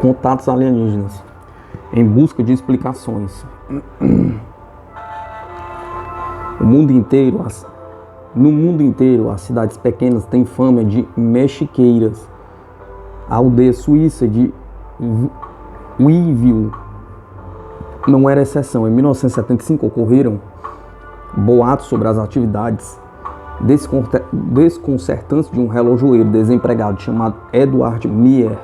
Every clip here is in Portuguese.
Contatos alienígenas. Em busca de explicações. No mundo inteiro, as cidades pequenas têm fama de mexiqueiras. A aldeia suíça de Whoville não era exceção. Em 1975 ocorreram boatos sobre as atividades desconcertantes de um relojoeiro desempregado chamado Edward Meyer,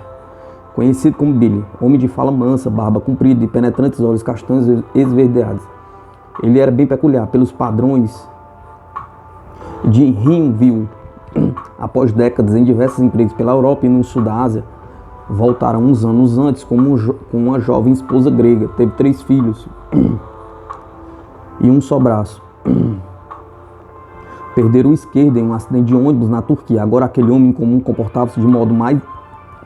conhecido como Billy, homem de fala mansa, barba comprida e penetrantes olhos castanhos esverdeados. Ele era bem peculiar pelos padrões de Whoville. Após décadas em diversos empregos pela Europa e no sul da Ásia, voltaram uns anos antes com uma jovem esposa grega. Teve 3 filhos e um só braço. Perderam o esquerdo em um acidente de ônibus na Turquia. Agora aquele homem comum comportava-se de modo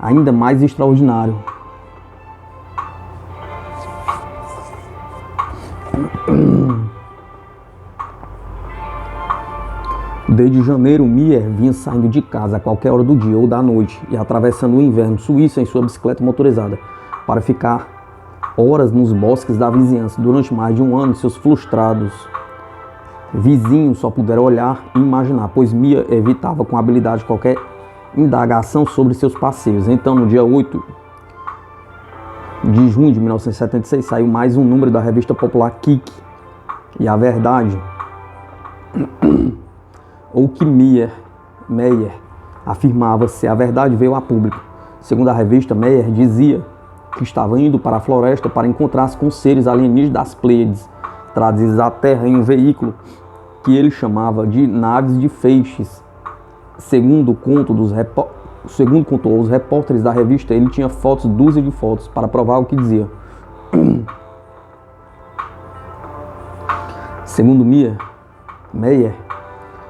ainda mais extraordinário. Desde janeiro, Meyer vinha saindo de casa a qualquer hora do dia ou da noite e atravessando o inverno suíço em sua bicicleta motorizada para ficar horas nos bosques da vizinhança. Durante mais de um ano, seus frustrados vizinhos só puderam olhar e imaginar, pois Meyer evitava com habilidade qualquer indagação sobre seus passeios. Então, no dia 8 de junho de 1976, saiu mais um número da revista popular Kick. E a verdade, ou que Meyer afirmava ser a verdade, veio a público. Segundo a revista, Meyer dizia que estava indo para a floresta para encontrar-se com seres alienígenas das Pleiades, trazidos à Terra em um veículo que ele chamava de naves de feixes. Segundo contou os repórteres da revista, ele tinha dúzia de fotos para provar o que dizia. Segundo Meyer,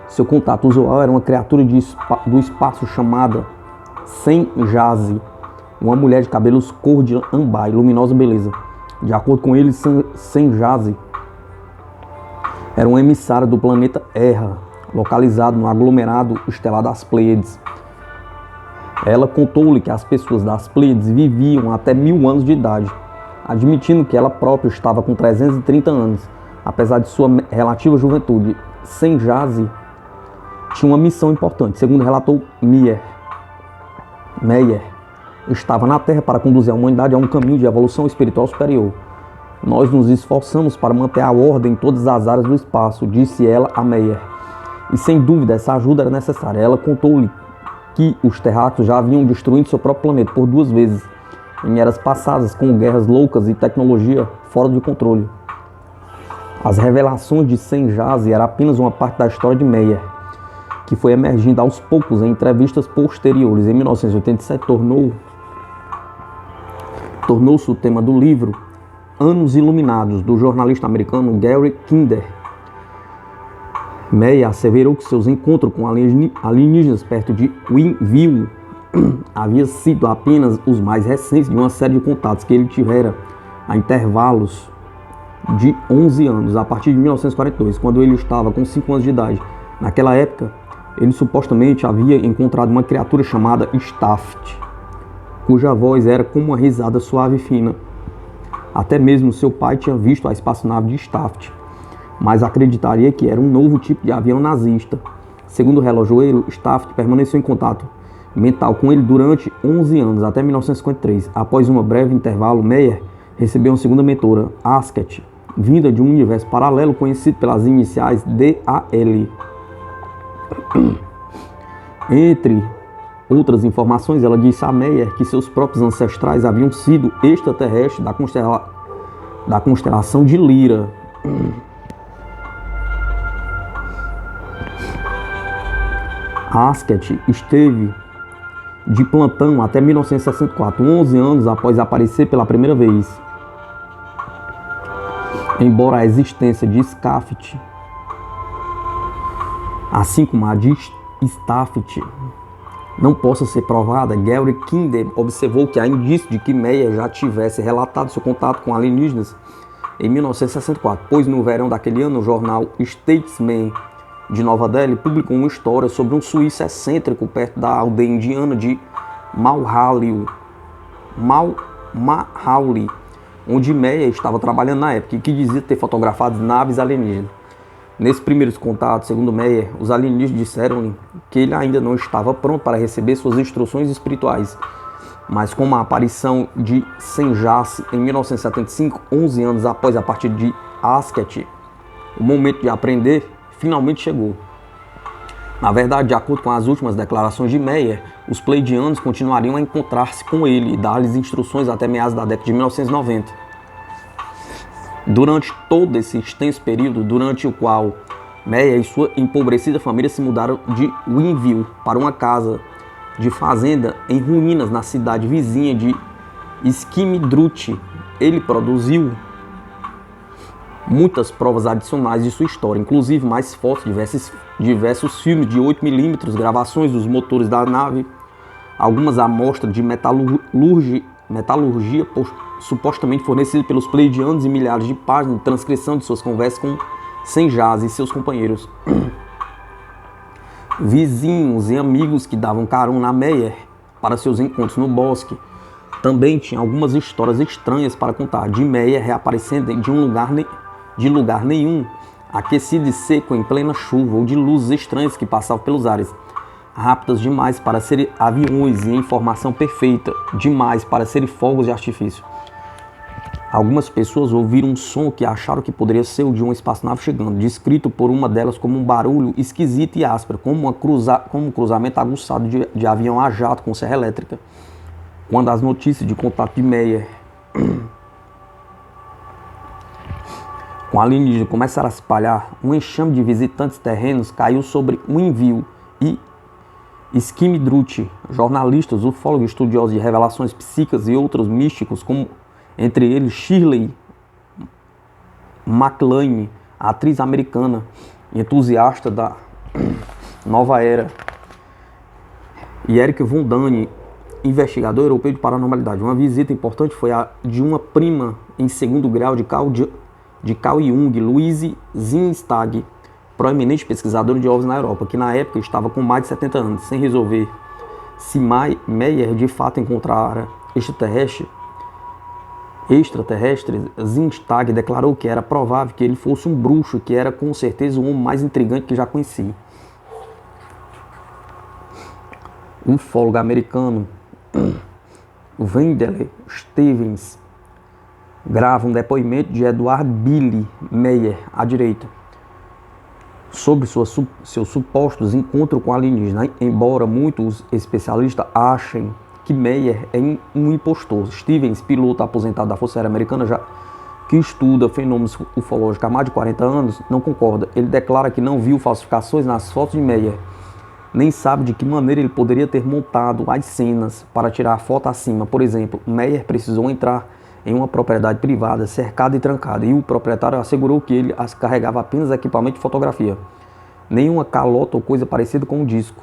seu contato usual era uma criatura do espaço chamada Senjazi, uma mulher de cabelos cor de âmbar e luminosa beleza. De acordo com ele, Senjazi era um emissário do planeta Erra, localizado no aglomerado estelar das Pleiades. Ela contou-lhe que as pessoas das Pleiades viviam até 1000 anos de idade, admitindo que ela própria estava com 330 anos. Apesar de sua relativa juventude, Senjazi tinha uma missão importante. Segundo relatou Meyer, estava na Terra para conduzir a humanidade a um caminho de evolução espiritual superior. Nós nos esforçamos para manter a ordem em todas as áreas do espaço, disse ela a Meyer. E sem dúvida essa ajuda era necessária. Ela contou-lhe que os terráqueos já haviam destruído seu próprio planeta por 2 vezes, em eras passadas, com guerras loucas e tecnologia fora de controle. As revelações de Senjazi eram apenas uma parte da história de Meyer, que foi emergindo aos poucos em entrevistas posteriores. Em 1987 tornou-se o tema do livro Anos Iluminados, do jornalista americano Gary Kinder. Meyer asseverou que seus encontros com alienígenas perto de Whoville haviam sido apenas os mais recentes de uma série de contatos que ele tivera a intervalos de 11 anos, a partir de 1942, quando ele estava com 5 anos de idade. Naquela época, ele supostamente havia encontrado uma criatura chamada Staft, cuja voz era como uma risada suave e fina. Até mesmo seu pai tinha visto a espaçonave de Staft, mas acreditaria que era um novo tipo de avião nazista. Segundo o relojoeiro, Staft permaneceu em contato mental com ele durante 11 anos, até 1953. Após um breve intervalo, Meyer recebeu uma segunda mentora, Asket, vinda de um universo paralelo conhecido pelas iniciais DAL. Entre outras informações, ela disse a Meyer que seus próprios ancestrais haviam sido extraterrestres da constelação de Lira. Asket esteve de plantão até 1964, 11 anos após aparecer pela primeira vez. Embora a existência de Staft, assim como a de Staft, não possa ser provada, Gary Kinder observou que há indício de que Meyer já tivesse relatado seu contato com alienígenas em 1964, pois no verão daquele ano o jornal Statesman de Nova Delhi publicou uma história sobre um suíço excêntrico perto da aldeia indiana de Malheur, Mahauli, onde Meyer estava trabalhando na época e que dizia ter fotografado naves alienígenas. Nesses primeiros contatos, segundo Meyer, os alienígenas disseram-lhe que ele ainda não estava pronto para receber suas instruções espirituais. Mas com a aparição de Senjas em 1975, 11 anos após a partida de Asket, o momento de aprender finalmente chegou. Na verdade, de acordo com as últimas declarações de Meyer, os pleidianos continuariam a encontrar-se com ele e dar-lhes instruções até meados da década de 1990. Durante todo esse extenso período, durante o qual Meyer e sua empobrecida família se mudaram de Winville para uma casa de fazenda em ruínas na cidade vizinha de Skimdrut, ele produziu muitas provas adicionais de sua história, inclusive mais fotos, diversos filmes de 8mm, gravações dos motores da nave, algumas amostras de metalurgia supostamente fornecidas pelos pleidianos e milhares de páginas de transcrição de suas conversas com Senjas e seus companheiros. Vizinhos e amigos que davam carona a Meyer para seus encontros no bosque. Também tinha algumas histórias estranhas para contar, de Meyer reaparecendo de lugar nenhum, aquecido e seco em plena chuva, ou de luzes estranhas que passavam pelos ares, rápidas demais para serem aviões e em formação perfeita, demais para serem fogos de artifício. Algumas pessoas ouviram um som que acharam que poderia ser o de uma espaçonave chegando, descrito por uma delas como um barulho esquisito e áspero, como um cruzamento aguçado de avião a jato com serra elétrica. Quando as notícias de contato de Meyer com alienígena começaram a se espalhar, um enxame de visitantes terrenos caiu sobre Winville e Skimdrut. Jornalistas, ufólogos, estudiosos de revelações psíquicas e outros místicos, como entre eles Shirley MacLaine, atriz americana, entusiasta da nova era, e Eric Von Däniken, investigador europeu de paranormalidade. Uma visita importante foi a de uma prima em segundo grau de Carl Jung, Louise Zinstag, proeminente pesquisador de OVNIs na Europa, que na época estava com mais de 70 anos, sem resolver se Meyer de fato encontrara extraterrestre. Zinstag declarou que era provável que ele fosse um bruxo e que era com certeza o homem mais intrigante que já conheci. O ufólogo americano Wendell Stevens grava um depoimento de Edward Billy Meyer, à direita, sobre seus supostos encontros com alienígenas, embora muitos especialistas achem que Meyer é um impostor. Stevens, piloto aposentado da Força Aérea Americana, que estuda fenômenos ufológicos há mais de 40 anos, não concorda. Ele declara que não viu falsificações nas fotos de Meyer, nem sabe de que maneira ele poderia ter montado as cenas para tirar a foto acima. Por exemplo, Meyer precisou entrar em uma propriedade privada, cercada e trancada, e o proprietário assegurou que ele carregava apenas equipamento de fotografia, nenhuma calota ou coisa parecida com um disco.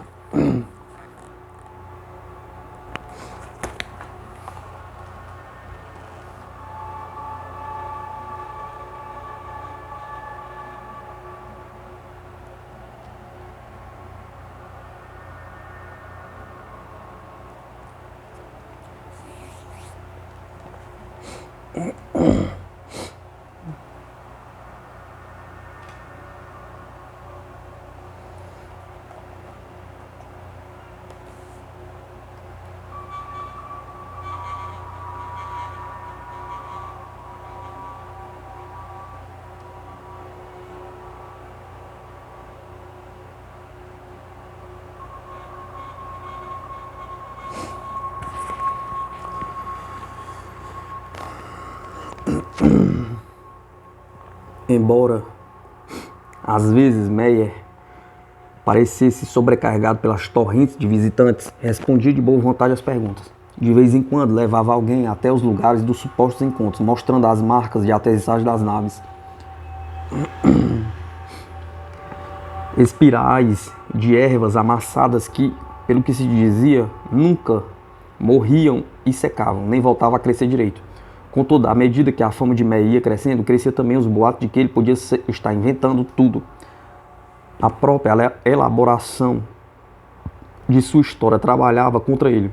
Embora às vezes Meyer parecesse sobrecarregado pelas torrentes de visitantes, respondia de boa vontade às perguntas. De vez em quando levava alguém até os lugares dos supostos encontros, mostrando as marcas de aterrissagem das naves. Espirais de ervas amassadas que, pelo que se dizia, nunca morriam e secavam, nem voltavam a crescer direito. Contudo, à medida que a fama de Meyer ia crescendo, crescia também os boatos de que ele podia estar inventando tudo. A própria elaboração de sua história trabalhava contra ele.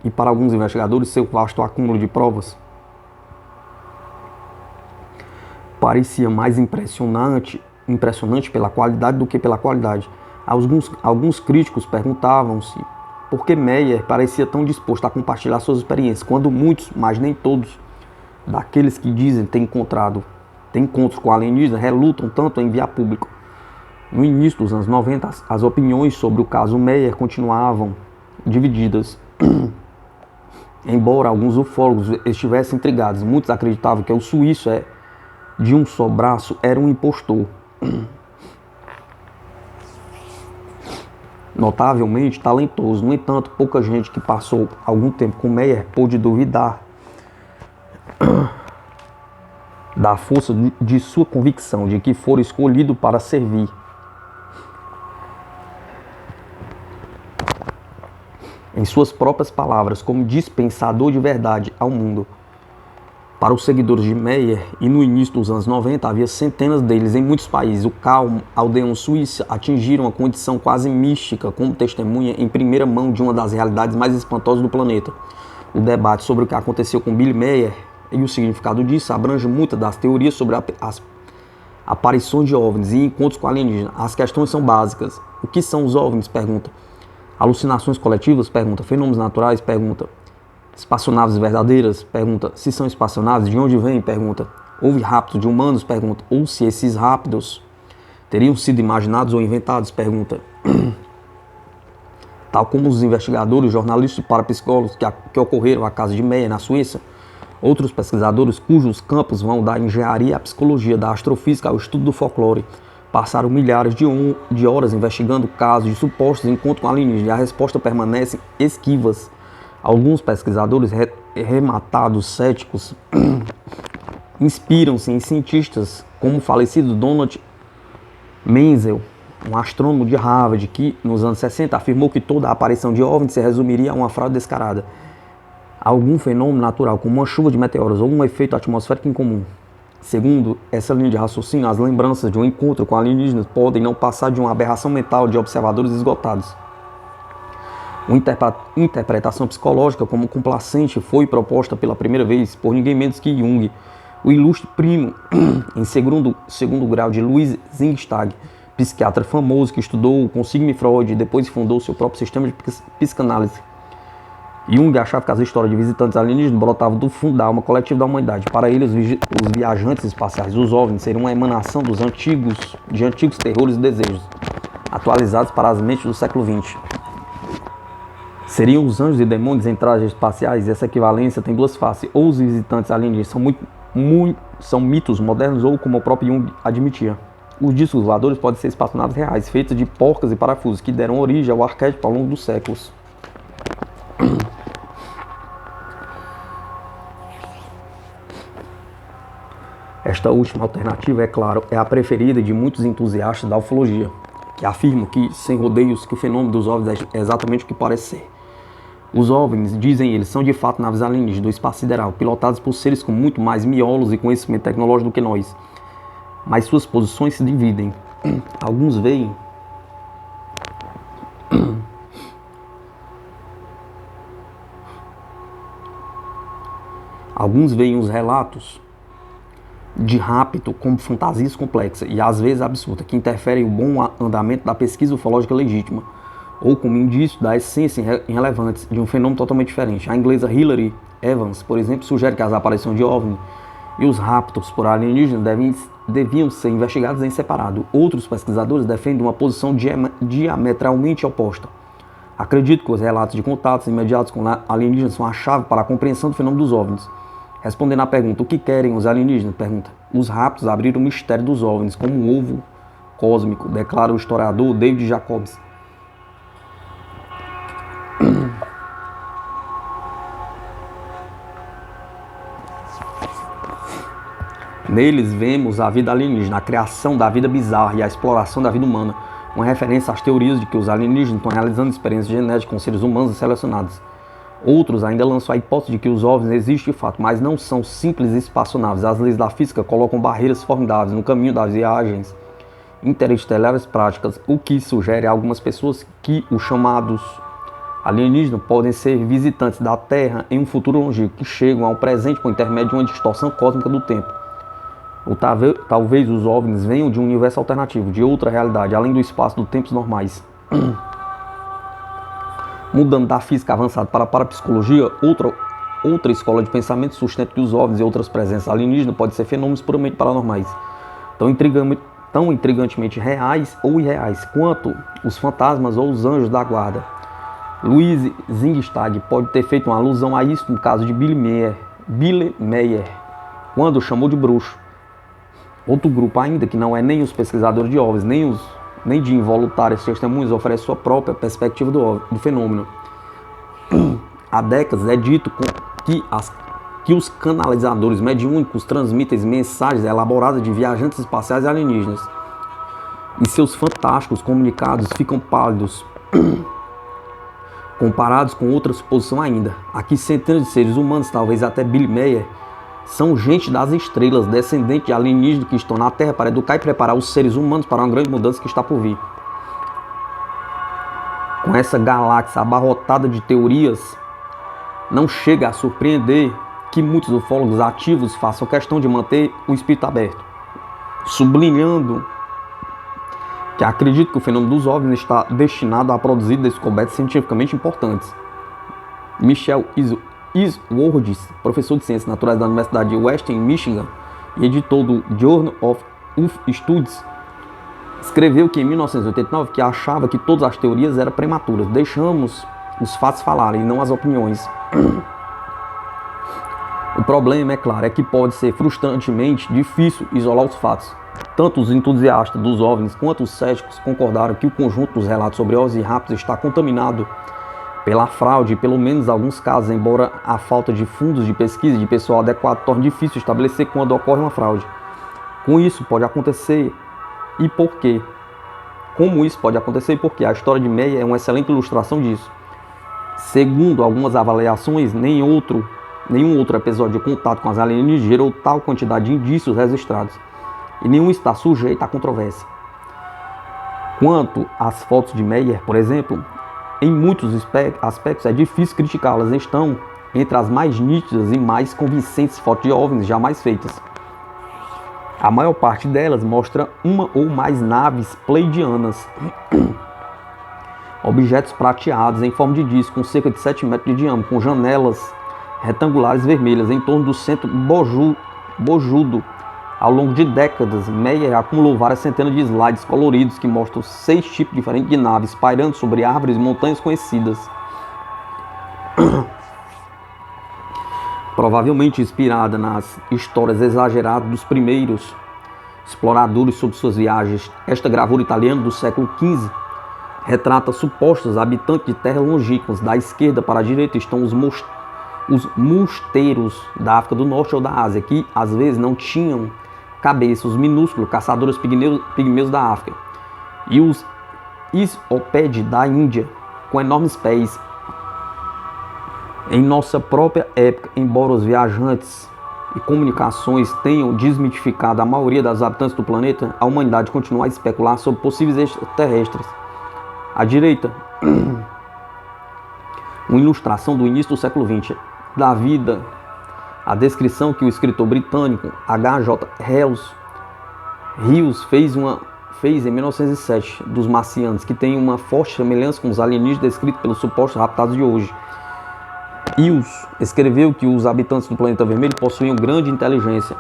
e para alguns investigadores seu vasto acúmulo de provas parecia mais impressionante pela qualidade do que pela qualidade. Alguns críticos perguntavam-se por que Meyer parecia tão disposto a compartilhar suas experiências, quando muitos, mas nem todos, daqueles que dizem ter encontros com alienígenas relutam tanto em enviar público. No início dos anos 90, as opiniões sobre o caso Meyer continuavam divididas. Embora alguns ufólogos estivessem intrigados, muitos acreditavam que o suíço de um só braço era um impostor. Notavelmente talentoso. No entanto, pouca gente que passou algum tempo com Meyer pôde duvidar da força de sua convicção de que fora escolhido para servir. Em suas próprias palavras, como dispensador de verdade ao mundo. Para os seguidores de Meyer, e no início dos anos 90, havia centenas deles em muitos países. O Calm, aldeão suíça, atingiram uma condição quase mística como testemunha em primeira mão de uma das realidades mais espantosas do planeta. O debate sobre o que aconteceu com Billy Meyer e o significado disso abrange muitas das teorias sobre as aparições de OVNIs e encontros com alienígenas. As questões são básicas. O que são os OVNIs? Pergunta. Alucinações coletivas? Pergunta. Fenômenos naturais? Pergunta. Espaçonaves verdadeiras? Pergunta. Se são espaçonaves, de onde vêm? Pergunta. Houve raptos de humanos? Pergunta. Ou se esses raptos teriam sido imaginados ou inventados? Pergunta. Tal como os investigadores, jornalistas e parapsicólogos que ocorreram à casa de Meyer, na Suíça, outros pesquisadores cujos campos vão da engenharia à psicologia, da astrofísica ao estudo do folclore, passaram milhares de horas investigando casos de supostos encontros com alienígenas e a resposta permanece esquivas. Alguns pesquisadores rematados céticos inspiram-se em cientistas como o falecido Donald Menzel, um astrônomo de Harvard, que nos anos 60 afirmou que toda a aparição de OVNIs se resumiria a uma fraude descarada, algum fenômeno natural como uma chuva de meteoros ou um efeito atmosférico incomum. Segundo essa linha de raciocínio, as lembranças de um encontro com alienígenas podem não passar de uma aberração mental de observadores esgotados. Uma interpretação psicológica como complacente foi proposta pela primeira vez por ninguém menos que Jung, o ilustre primo em segundo grau de Louis Zingstag, psiquiatra famoso que estudou com Sigmund Freud e depois fundou seu próprio sistema de psicanálise. Jung achava que as histórias de visitantes alienígenas brotavam do fundo da alma coletiva da humanidade. Para ele, os viajantes espaciais, os OVNIs, seriam uma emanação de antigos terrores e desejos, atualizados para as mentes do século XX. Seriam os anjos e demônios em trajes espaciais, e essa equivalência tem duas faces. Ou os visitantes alienígenas são mitos modernos, ou como o próprio Jung admitia. Os discos voadores podem ser espaçonaves reais, feitos de porcas e parafusos, que deram origem ao arquétipo ao longo dos séculos. Esta última alternativa, é claro, é a preferida de muitos entusiastas da ufologia, que afirmam que, sem rodeios, que o fenômeno dos OVNIs é exatamente o que parece ser. Os OVNIs, dizem eles, são de fato naves alienígenas do espaço sideral, pilotadas por seres com muito mais miolos e conhecimento tecnológico do que nós. Mas suas posições se dividem. Alguns veem os relatos de rapto como fantasias complexas e às vezes absurdas, que interferem o bom andamento da pesquisa ufológica legítima, ou como indício da essência irrelevante de um fenômeno totalmente diferente. A inglesa Hilary Evans, por exemplo, sugere que as aparições de OVNI e os raptos por alienígenas deviam ser investigados em separado. Outros pesquisadores defendem uma posição diametralmente oposta. Acredito que os relatos de contatos imediatos com alienígenas são a chave para a compreensão do fenômeno dos OVNIs. Respondendo à pergunta, o que querem os alienígenas? Pergunta. Os raptos abriram o mistério dos OVNIs como um ovo cósmico, declara o historiador David Jacobs. Neles vemos a vida alienígena, a criação da vida bizarra e a exploração da vida humana, uma referência às teorias de que os alienígenas estão realizando experiências genéticas com seres humanos selecionados. Outros ainda lançam a hipótese de que os OVNIs existem de fato, mas não são simples espaçonaves. As leis da física colocam barreiras formidáveis no caminho das viagens interestelares práticas, o que sugere a algumas pessoas que os chamados alienígenas podem ser visitantes da Terra em um futuro longínquo, que chegam ao presente por intermédio de uma distorção cósmica do tempo. Ou talvez os OVNIs venham de um universo alternativo, de outra realidade, além do espaço dos tempos normais. Mudando da física avançada para a parapsicologia, outra escola de pensamento sustenta que os OVNIs e outras presenças alienígenas podem ser fenômenos puramente paranormais, tão intrigantemente reais ou irreais quanto os fantasmas ou os anjos da guarda. Louis Zingstag pode ter feito uma alusão a isso no caso de Billy Meyer, quando chamou de bruxo. Outro grupo ainda, que não é nem os pesquisadores de OVNIs, nem de involuntários testemunhos, oferece sua própria perspectiva do fenômeno. Há décadas é dito que os canalizadores mediúnicos transmitem mensagens elaboradas de viajantes espaciais alienígenas. E seus fantásticos comunicados ficam pálidos comparados com outra suposição ainda. Aqui centenas de seres humanos, talvez até Billy Meyer, são gente das estrelas, descendentes de alienígenas que estão na Terra para educar e preparar os seres humanos para uma grande mudança que está por vir. Com essa galáxia abarrotada de teorias, não chega a surpreender que muitos ufólogos ativos façam questão de manter o espírito aberto, sublinhando que acredito que o fenômeno dos OVNIs está destinado a produzir descobertas cientificamente importantes. Michel Iswords, professor de Ciências Naturais da Universidade de Western Michigan e editor do Journal of UFO Studies, escreveu que em 1989 que achava que todas as teorias eram prematuras. Deixamos os fatos falarem e não as opiniões. O problema, é claro, é que pode ser frustrantemente difícil isolar os fatos. Tanto os entusiastas dos OVNIs quanto os céticos concordaram que o conjunto dos relatos sobre OVNIs e raptos está contaminado pela fraude, e pelo menos em alguns casos, embora a falta de fundos de pesquisa e de pessoal adequado torne difícil estabelecer quando ocorre uma fraude. Com isso pode acontecer e por quê? Como isso pode acontecer e por quê? A história de Meyer é uma excelente ilustração disso. Segundo algumas avaliações, nenhum outro episódio de contato com as alienígenas gerou tal quantidade de indícios registrados, e nenhum está sujeito à controvérsia. Quanto às fotos de Meyer, por exemplo, em muitos aspectos é difícil criticá-las, estão entre as mais nítidas e mais convincentes fotos de OVNIs jamais feitas. A maior parte delas mostra uma ou mais naves pleiadianas, objetos prateados em forma de disco com cerca de 7 metros de diâmetro, com janelas retangulares vermelhas em torno do centro bojudo. Ao longo de décadas, Meyer acumulou várias centenas de slides coloridos que mostram 6 tipos diferentes de naves pairando sobre árvores e montanhas conhecidas. Provavelmente inspirada nas histórias exageradas dos primeiros exploradores sobre suas viagens, esta gravura italiana do século XV retrata supostos habitantes de terras longínquas. Da esquerda para a direita estão os mosteiros da África do Norte ou da Ásia, que às vezes não tinham cabeça, os minúsculos caçadores pigmeus da África, e os isopédios da Índia, com enormes pés. Em nossa própria época, embora os viajantes e comunicações tenham desmitificado a maioria dos habitantes do planeta, a humanidade continua a especular sobre possíveis extraterrestres. À direita, uma ilustração do início do século XX, da vida, a descrição que o escritor britânico H.J. Rios fez em 1907 dos marcianos, que tem uma forte semelhança com os alienígenas descritos pelos supostos raptados de hoje. Rios escreveu que os habitantes do planeta vermelho possuíam grande inteligência,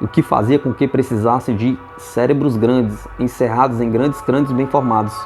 o que fazia com que precisassem de cérebros grandes, encerrados em grandes crânios bem formados.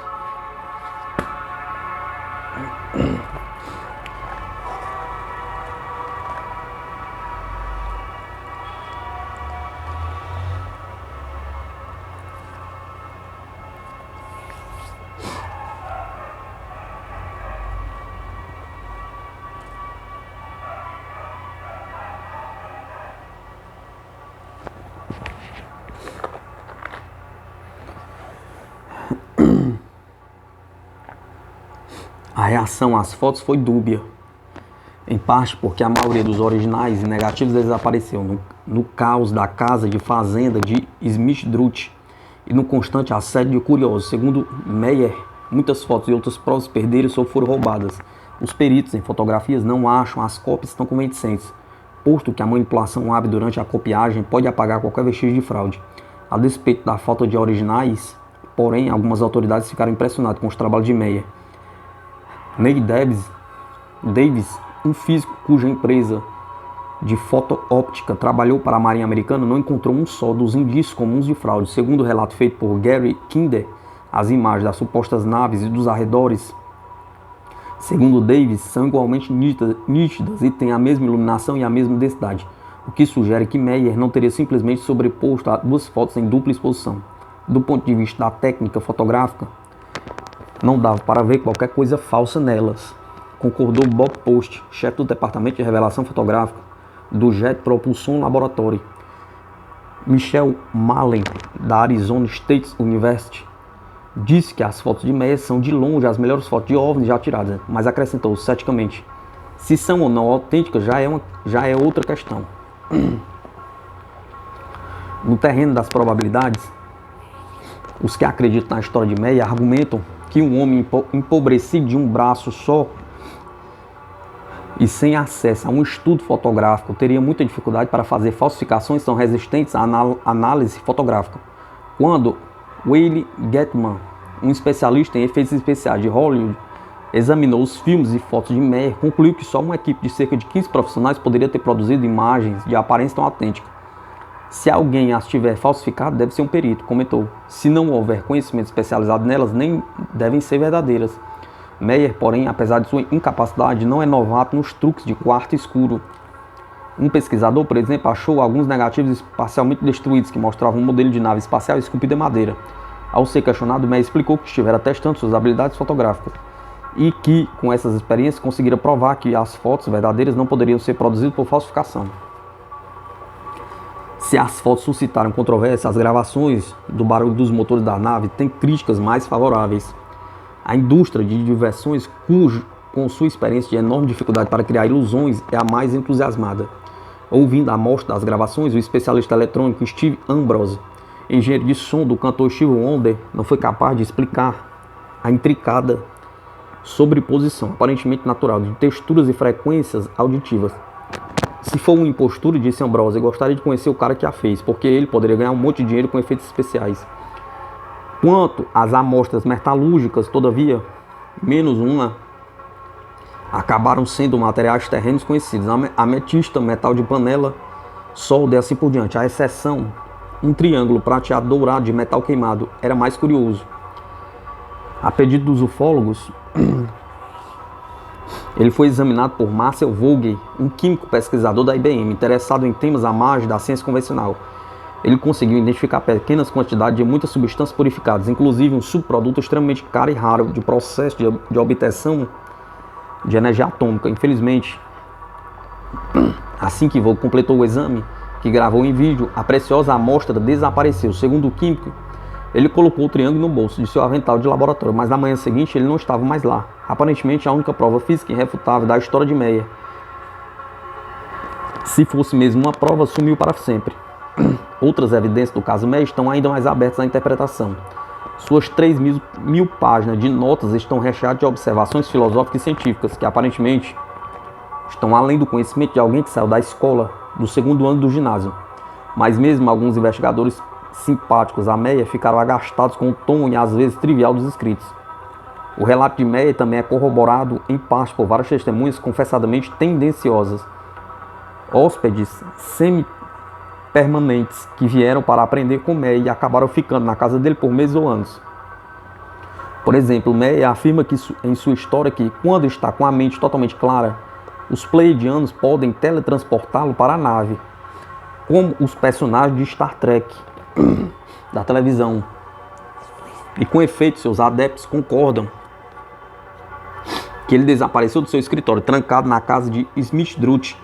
A reação às fotos foi dúbia, em parte porque a maioria dos originais e negativos desapareceu no caos da casa de fazenda de Smith Drut e no constante assédio de curiosos. Segundo Meyer, Muitas fotos e outras provas perderam ou foram roubadas. Os peritos em fotografias não acham as cópias tão convincentes, posto que a manipulação hábil durante a copiagem pode apagar qualquer vestígio de fraude. A despeito da falta de originais, porém, algumas autoridades ficaram impressionadas com os trabalhos de Meyer. Ney Davis, um físico cuja empresa de foto-óptica trabalhou para a Marinha Americana, não encontrou um só dos indícios comuns de fraude. Segundo o relato feito por Gary Kinder, as imagens das supostas naves e dos arredores, segundo Davis, são igualmente nítidas e têm a mesma iluminação e a mesma densidade, o que sugere que Meyer não teria simplesmente sobreposto duas fotos em dupla exposição. Do ponto de vista da técnica fotográfica, não dava para ver qualquer coisa falsa nelas, concordou Bob Post, chefe do Departamento de Revelação Fotográfica do Jet Propulsion Laboratory. Michel Malen, da Arizona State University, disse que as fotos de Meyer são de longe as melhores fotos de OVNIs já tiradas, mas acrescentou ceticamente: se são ou não autênticas já é outra questão. No terreno das probabilidades, os que acreditam na história de Meyer argumentam que um homem empobrecido de um braço só e sem acesso a um estudo fotográfico teria muita dificuldade para fazer falsificações que são resistentes à análise fotográfica. Quando Wiley Getman, um especialista em efeitos especiais de Hollywood, examinou os filmes e fotos de Meyer, concluiu que só uma equipe de cerca de 15 profissionais poderia ter produzido imagens de aparência tão autêntica. Se alguém as tiver falsificado, deve ser um perito, comentou. Se não houver conhecimento especializado nelas, nem devem ser verdadeiras. Meyer, porém, apesar de sua incapacidade, não é novato nos truques de quarto escuro. Um pesquisador, por exemplo, achou alguns negativos parcialmente destruídos que mostravam um modelo de nave espacial esculpida em madeira. Ao ser questionado, Meyer explicou que estivera testando suas habilidades fotográficas e que, com essas experiências, conseguira provar que as fotos verdadeiras não poderiam ser produzidas por falsificação. Se as fotos suscitaram controvérsia, as gravações do barulho dos motores da nave têm críticas mais favoráveis. A indústria de diversões, com sua experiência de enorme dificuldade para criar ilusões, é a mais entusiasmada. Ouvindo a amostra das gravações, o especialista eletrônico Steve Ambrose, engenheiro de som do cantor Steve Wonder, não foi capaz de explicar a intricada sobreposição, aparentemente natural, de texturas e frequências auditivas. Se for uma impostura, disse Ambrose, eu gostaria de conhecer o cara que a fez, porque ele poderia ganhar um monte de dinheiro com efeitos especiais. Quanto às amostras metalúrgicas, todavia, menos uma, acabaram sendo materiais terrenos conhecidos. Ametista, metal de panela, solda e assim por diante. A exceção, um triângulo prateado dourado de metal queimado, era mais curioso. A pedido dos ufólogos, ele foi examinado por Marcel Vogel, um químico pesquisador da IBM, interessado em temas à margem da ciência convencional. Ele conseguiu identificar pequenas quantidades de muitas substâncias purificadas, inclusive um subproduto extremamente caro e raro de processo de obtenção de energia atômica. Infelizmente, assim que Vogel completou o exame, que gravou em vídeo, a preciosa amostra desapareceu. Segundo o químico, ele colocou o triângulo no bolso de seu avental de laboratório, mas na manhã seguinte ele não estava mais lá. Aparentemente, a única prova física irrefutável da história de Meyer, se fosse mesmo uma prova, sumiu para sempre. Outras evidências do caso Meyer estão ainda mais abertas à interpretação. Suas 3.000 páginas de notas estão recheadas de observações filosóficas e científicas que aparentemente estão além do conhecimento de alguém que saiu da escola do segundo ano do ginásio. Mas mesmo alguns investigadores simpáticos a Meyer ficaram agastados com o tom e às vezes trivial dos escritos. O relato de Meyer também é corroborado em parte por várias testemunhas confessadamente tendenciosas. Hóspedes semi-permanentes que vieram para aprender com Meyer e acabaram ficando na casa dele por meses ou anos. Por exemplo, Meyer afirma que, em sua história que, quando está com a mente totalmente clara, os pleiadianos podem teletransportá-lo para a nave, como os personagens de Star Trek da televisão. E com efeito, seus adeptos concordam que ele desapareceu do seu escritório, trancado na casa de Smith Druth,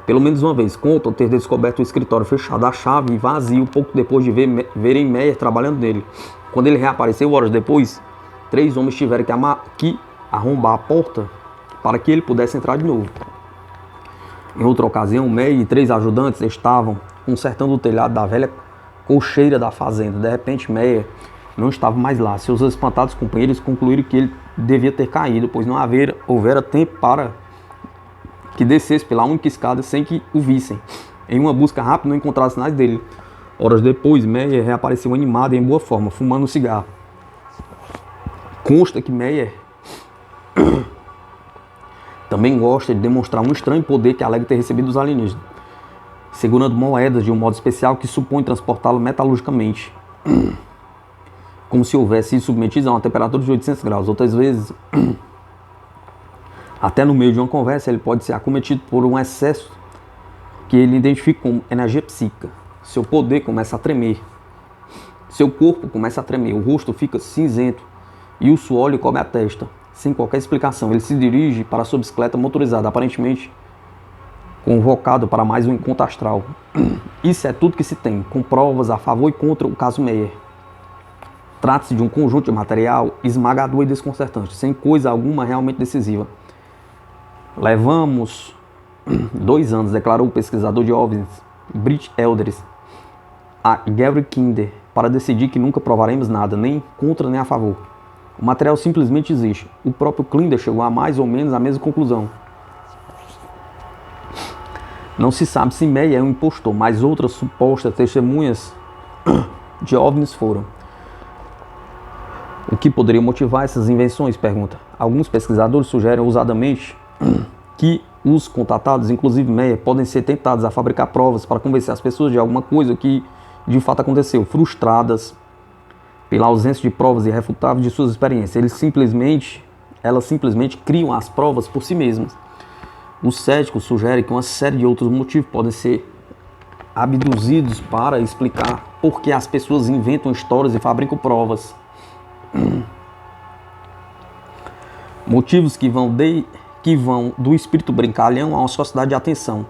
pelo menos uma vez. Contam ter descoberto o escritório fechado à chave e vazio pouco depois de verem Meyer trabalhando nele. Quando ele reapareceu horas depois, 3 homens tiveram que arrombar a porta para que ele pudesse entrar de novo. Em outra ocasião, Meyer e 3 ajudantes estavam consertando o telhado da velha colcheira da fazenda. De repente, Meyer não estava mais lá. Seus espantados companheiros concluíram que ele devia ter caído, pois não houvera tempo para que descesse pela única escada sem que o vissem. Em uma busca rápida, não encontraram sinais dele. Horas depois, Meyer reapareceu animado e em boa forma, fumando um cigarro. Consta que Meyer também gosta de demonstrar um estranho poder que alega ter recebido dos alienígenas, segurando moedas de um modo especial que supõe transportá-lo metalurgicamente, como se houvesse sido submetido a uma temperatura de 800 graus. Outras vezes, até no meio de uma conversa, ele pode ser acometido por um excesso que ele identifica como energia psíquica. Seu poder começa a tremer, seu corpo começa a tremer, o rosto fica cinzento e o suor lhe cobre a testa. Sem qualquer explicação, ele se dirige para a sua bicicleta motorizada, aparentemente convocado para mais um encontro astral. Isso é tudo que se tem, com provas a favor e contra o caso Meyer. Trata-se de um conjunto de material esmagador e desconcertante, sem coisa alguma realmente decisiva. Levamos 2 anos, declarou o pesquisador de OVNIs, Britt Elders, a Gary Kinder, para decidir que nunca provaremos nada, nem contra nem a favor. O material simplesmente existe. O próprio Kinder chegou a mais ou menos a mesma conclusão. Não se sabe se Meyer é um impostor, mas outras supostas testemunhas de OVNIs foram. O que poderia motivar essas invenções? Pergunta. Alguns pesquisadores sugerem ousadamente que os contatados, inclusive Meyer, podem ser tentados a fabricar provas para convencer as pessoas de alguma coisa que de fato aconteceu, frustradas pela ausência de provas irrefutáveis de suas experiências. Elas simplesmente criam as provas por si mesmas. Os céticos sugerem que uma série de outros motivos podem ser abduzidos para explicar por que as pessoas inventam histórias e fabricam provas. Motivos que vão do espírito brincalhão a uma sociedade de atenção.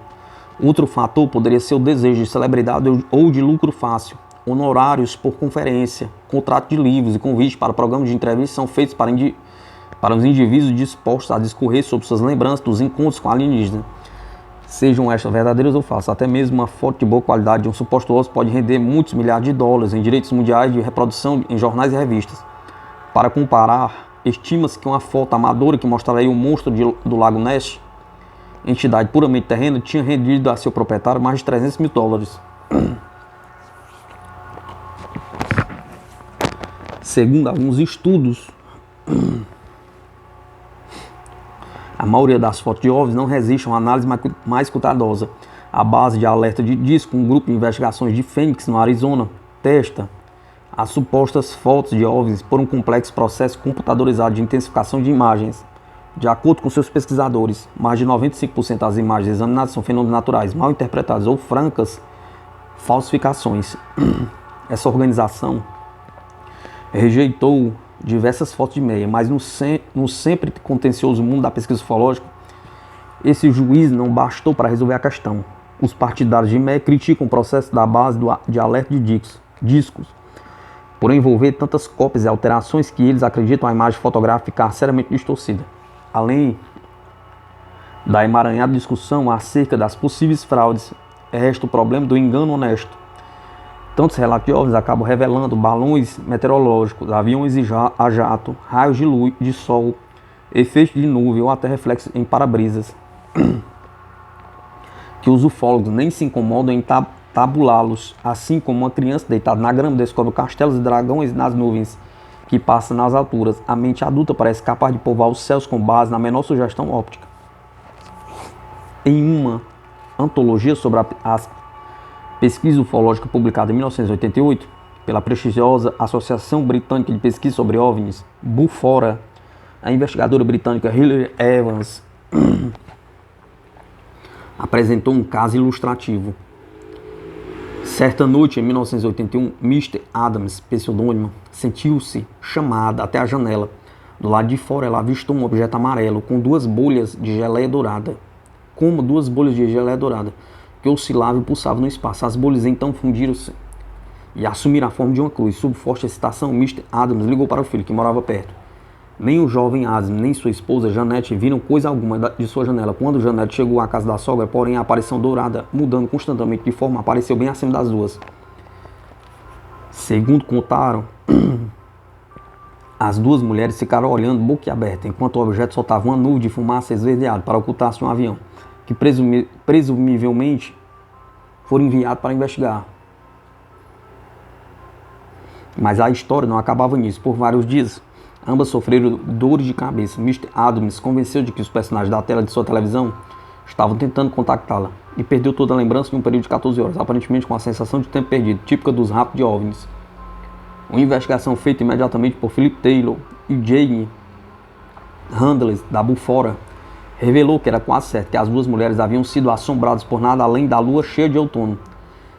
Outro fator poderia ser o desejo de celebridade ou de lucro fácil. Honorários por conferência, contrato de livros e convites para programas de entrevista são feitos para os indivíduos dispostos a discorrer sobre suas lembranças dos encontros com alienígenas. Sejam estas verdadeiras ou falsas, até mesmo uma foto de boa qualidade de um suposto osso pode render muitos milhares de dólares em direitos mundiais de reprodução em jornais e revistas. Para comparar, estima-se que uma foto amadora que mostraria o monstro do Lago Ness, entidade puramente terrena, tinha rendido a seu proprietário mais de 300 mil dólares. Segundo alguns estudos, a maioria das fotos de OVNIs não resiste a uma análise mais cuidadosa. A base de alerta de disco, um grupo de investigações de Phoenix, no Arizona, testa as supostas fotos de OVNIs por um complexo processo computadorizado de intensificação de imagens. De acordo com seus pesquisadores, mais de 95% das imagens examinadas são fenômenos naturais, mal interpretados ou francas falsificações. Essa organização rejeitou diversas fotos de Meyer, mas no sempre contencioso mundo da pesquisa ufológica, esse juiz não bastou para resolver a questão. Os partidários de Meyer criticam o processo da base de alerta de discos, por envolver tantas cópias e alterações que eles acreditam a imagem fotográfica ficar seriamente distorcida. Além da emaranhada discussão acerca das possíveis fraudes, resta o problema do engano honesto. Tantos relatos de OVNIs acabam revelando balões meteorológicos, aviões a jato, raios de luz, de sol, efeitos de nuvem ou até reflexos em para-brisas, que os ufólogos nem se incomodam em tabulá-los, assim como uma criança deitada na grama descobre castelos e dragões nas nuvens que passam nas alturas. A mente adulta parece capaz de povoar os céus com base na menor sugestão óptica. Em uma antologia sobre as pesquisa ufológica publicada em 1988 pela prestigiosa Associação Britânica de Pesquisa sobre OVNIs, BUFORA, a investigadora britânica Hilary Evans apresentou um caso ilustrativo. Certa noite, em 1981, Mr. Adams, pseudônimo, sentiu-se chamada até a janela. Do lado de fora, ela avistou um objeto amarelo com 2 bolhas de geleia dourada. Que oscilava e pulsava no espaço. As bolhas então fundiram-se e assumiram a forma de uma cruz. Sob forte excitação, Mr. Adams ligou para o filho, que morava perto. Nem o jovem Adams, nem sua esposa, Janete, viram coisa alguma de sua janela. Quando Janete chegou à casa da sogra, porém, a aparição dourada, mudando constantemente de forma, apareceu bem acima das duas. Segundo contaram, As duas mulheres ficaram olhando boquiaberta, enquanto o objeto soltava uma nuvem de fumaça esverdeada para ocultar-se de um avião, que presumivelmente foi enviado para investigar. Mas a história não acabava nisso. Por vários dias, ambas sofreram dores de cabeça. Mr. Adams convenceu de que os personagens da tela de sua televisão estavam tentando contactá-la e perdeu toda a lembrança em um período de 14 horas, aparentemente com a sensação de tempo perdido, típica dos raptos de OVNIs. Uma investigação feita imediatamente por Philip Taylor e Jane Handlers, da Bufora, revelou que era quase certo que as duas mulheres haviam sido assombradas por nada além da lua cheia de outono.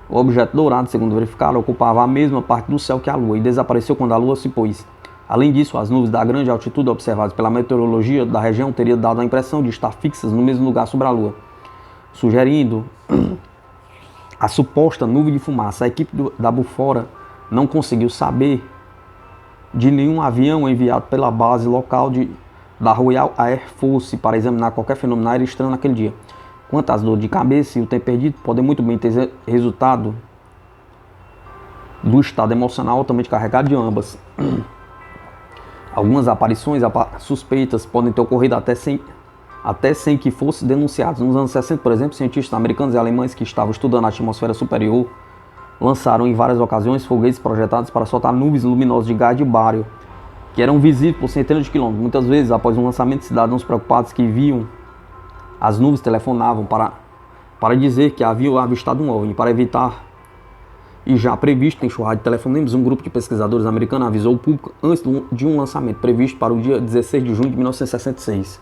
O objeto dourado, segundo verificaram, ocupava a mesma parte do céu que a lua e desapareceu quando a lua se pôs. Além disso, as nuvens da grande altitude observadas pela meteorologia da região teriam dado a impressão de estar fixas no mesmo lugar sobre a lua, sugerindo a suposta nuvem de fumaça. A equipe da Bufora não conseguiu saber de nenhum avião enviado pela base local da Royal Air Force para examinar qualquer fenômeno aéreo estranho naquele dia. Quanto às dores de cabeça e o tempo perdido, podem muito bem ter resultado do estado emocional altamente carregado de ambas. Algumas aparições suspeitas podem ter ocorrido até sem que fossem denunciadas. Nos anos 60, por exemplo, cientistas americanos e alemães que estavam estudando a atmosfera superior lançaram em várias ocasiões foguetes projetados para soltar nuvens luminosas de gás de bário, que eram visíveis por centenas de quilômetros. Muitas vezes, após um lançamento, cidadãos preocupados que viam as nuvens telefonavam para dizer que haviam avistado um OVNI. Para evitar e já previsto em enxurrada de telefonemas, um grupo de pesquisadores americanos avisou o público antes de um lançamento previsto para o dia 16 de junho de 1966.